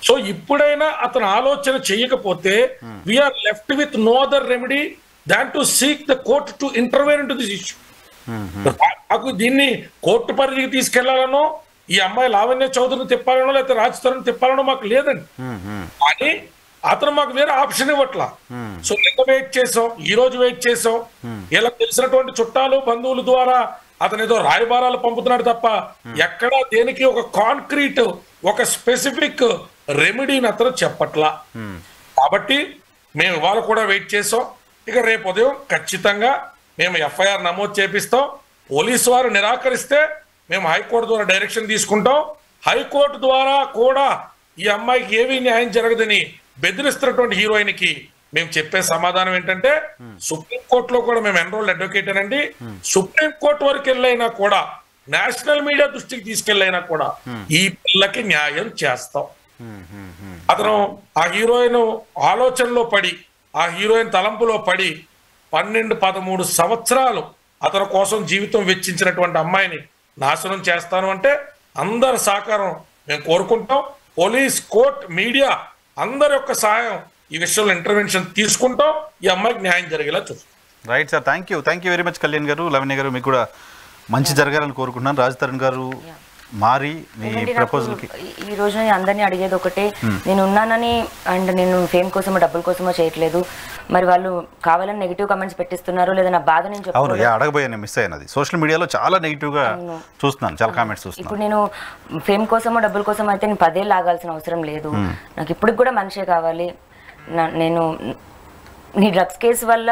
సో ఇప్పుడైనా అతను ఆలోచన చేయకపోతే we're left with no other remedy than to seek the court to intervene in to this issue. నాకు దీన్ని కోర్టు పరిధికి తీసుకెళ్లాలనో, ఈ అమ్మాయి లావణ్య చౌదరిని తిప్పాలనో, లేకపోతే రాజ్ తరుణ్ తిప్పాలనో మాకు లేదండి. కానీ అతను మాకు వేరే ఆప్షన్ ఇవ్వట్లా. సో నిన్న వెయిట్ చేసాం, ఈ రోజు వెయిట్ చేసాం. ఇలా తెలిసినటువంటి చుట్టాలు, బంధువుల ద్వారా అతను ఏదో రాయబారాలు పంపుతున్నాడు తప్ప ఎక్కడా దేనికి ఒక కాంక్రీట్, ఒక స్పెసిఫిక్ రెమెడీని అతను చెప్పట్లా. కాబట్టి మేము ఇవాళ కూడా వెయిట్ చేసాం. ఇక రేపు ఉదయం ఖచ్చితంగా మేము ఎఫ్ఐఆర్ నమోదు చేపిస్తాం. పోలీసు వారు నిరాకరిస్తే మేము హైకోర్టు ద్వారా డైరెక్షన్ తీసుకుంటాం. హైకోర్టు ద్వారా కూడా ఈ అమ్మాయికి ఏమీ న్యాయం జరగదని బెదిరిస్తున్నటువంటి హీరోయిన్ కి మేము చెప్పే సమాధానం ఏంటంటే, సుప్రీంకోర్టులో కూడా మేము ఎన్రోల్డ్ అడ్వకేట్ అనండి. సుప్రీంకోర్టు వరకు వెళ్ళైనా కూడా, నేషనల్ మీడియా దృష్టికి తీసుకెళ్ళైనా కూడా ఈ పిల్లకి న్యాయం చేస్తాం. అతను ఆ హీరోయిన్ ఆలోచనలో పడి, ఆ హీరోయిన్ తలంపులో పడి 12-13 సంవత్సరాలు అతని కోసం జీవితం వెచ్చించినటువంటి అమ్మాయిని నాశనం చేస్తాను అంటే అందరి సహకారం మేము కోరుకుంటాం. పోలీస్, కోర్ట్, మీడియా అందరి యొక్క సహాయం ఈ విషయంలో ఇంటర్వెన్షన్ తీసుకుంటాం. ఈ అమ్మాయికి న్యాయం జరిగేలా చూస్తాం. Right sir, thank you very much Kalyan గారు, లావణ్య గారు. మీకు కూడా మంచి జరగాలని కోరుకుంటున్నాను. రాజ్ తరుణ్ గారు మారి మీ ప్రపోజల్కి ఈ రోజు నేను అందరినీ అడిగేది ఒకటే, నేను ఉన్నానని అండ్ నేను ఫేమ్ కోసమో డబ్బుల కోసమో చేయట్లేదు. మరి వాళ్ళు కావాలని నెగిటివ్ కమెంట్స్ పెట్టిస్తున్నారు, లేదా నా బాధ నేను చెప్తాను. అవును, అడగబోయాను, మిస్ అయినది. సోషల్ మీడియాలో చాలా నెగిటివ్ గా చూస్తున్నాను, చాలా కామెంట్స్ చూస్తున్నాను. ఇప్పుడు నేను ఫేమ్ కోసమో డబ్బుల కోసం అయితే నేను 10 ఏళ్ళు ఆగాల్సిన అవసరం లేదు. నాకు ఇప్పటికి కూడా మనిషే కావాలి. నేను నీ డ్రగ్స్ కేసు వల్ల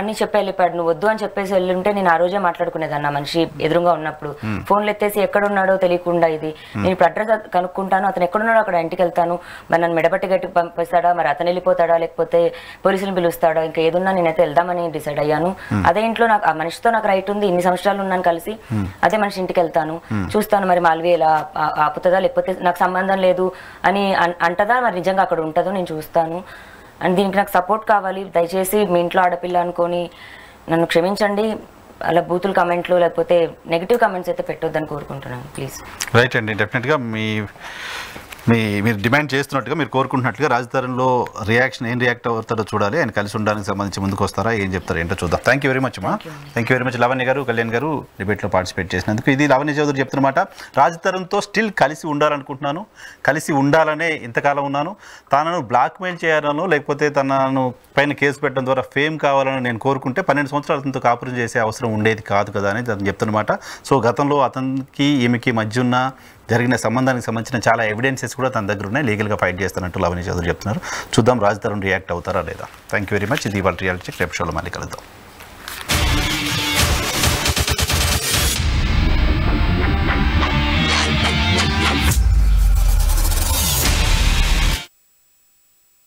అన్ని చెప్పి వెళ్ళిపోయాడు, నువ్వు వద్దు అని చెప్పేసి వెళ్ళుంటే నేను ఆ రోజే మాట్లాడుకునేదాన్ని. ఆ మనిషి ఎదురుగా ఉన్నప్పుడు ఫోన్లు ఎత్తేసి ఎక్కడున్నాడో తెలియకుండా ఇది నేను ఇప్పుడు అడ్రస్ కనుక్కుంటాను, అతను ఎక్కడున్నాడో అక్కడ ఇంటికి వెళ్తాను, మరి నన్ను మెడబట్టి గట్టి పంపిస్తాడా, మరి అతను వెళ్ళిపోతాడా, లేకపోతే పోలీసులు పిలుస్తాడా, ఇంకా ఏదున్నా నేనైతే వెళ్దామని డిసైడ్ అయ్యాను. అదే ఇంట్లో నాకు ఆ మనిషితో నాకు రైట్ ఉంది, ఇన్ని సంవత్సరాలు ఉన్నాను కలిసి, అదే మనిషి ఇంటికి వెళ్తాను, చూస్తాను మరి మాల్వి ఎలా ఆపుతుందా, లేకపోతే నాకు సంబంధం లేదు అని అంటదా, మరి నిజంగా అక్కడ ఉంటుందో నేను చూస్తాను. అండ్ దీనికి నాకు సపోర్ట్ కావాలి. దయచేసి మీ ఇంట్లో ఆడపిల్ల అనుకొని నన్ను క్షమించండి. అలా బూతులు కమెంట్లు లేకపోతే నెగిటివ్ కమెంట్స్ అయితే పెట్టొద్దని కోరుకుంటున్నాను ప్లీజ్. రైట్ అండి, డెఫినెట్గా మీరు డిమాండ్ చేస్తున్నట్టుగా, మీరు కోరుకుంటున్నట్టుగా రాజ్ తరుణ్లో రియాక్షన్ ఏం రియాక్ట్ అవుతారో చూడాలి. ఆయన కలిసి ఉండడానికి సంబంధించి ముందుకు వస్తారా, ఏం చెప్తారు ఏంటో చూద్దాం. థ్యాంక్ యూ వెరీ మచ్ అమ్మా. Thank you very much Lavanya గారు, కళ్యాణ్ గారు డిబేట్లో పార్టిసిపేట్ చేసినందుకు. ఇది లావణ్య చౌదరి చెప్తున్నమాట. రాజ్ తరుణ్తో స్టిల్ కలిసి ఉండాలనుకుంటున్నాను, కలిసి ఉండాలనే ఇంతకాలం ఉన్నాను. తనను బ్లాక్మెయిల్ చేయాలనో లేకపోతే తనను పైన కేసు పెట్టడం ద్వారా ఫేమ్ కావాలని నేను కోరుకుంటే 12 సంవత్సరాలు అతనితో కాపురం చేసే అవసరం ఉండేది కాదు కదా అని తను చెప్తున్నమాట. సో గతంలో అతనికి ఈమెకి మధ్య ఉన్న జరిగిన సంబంధానికి సంబంధించిన చాలా ఎవిడెన్సెస్ కూడా తన దగ్గర ఉన్నాయి, లీగల్గా ఫైట్ చేస్తున్నట్టు లావణ్య చౌదరి చెప్తున్నారు. చూద్దాం రాజ్ తరుణ్ రియాక్ట్ అవుతారా లేదా. Thank you very much. ఇది వాళ్ళ రియాలిటీ చెక్. రేపు షోలో మళ్ళీ కలుద్దాం.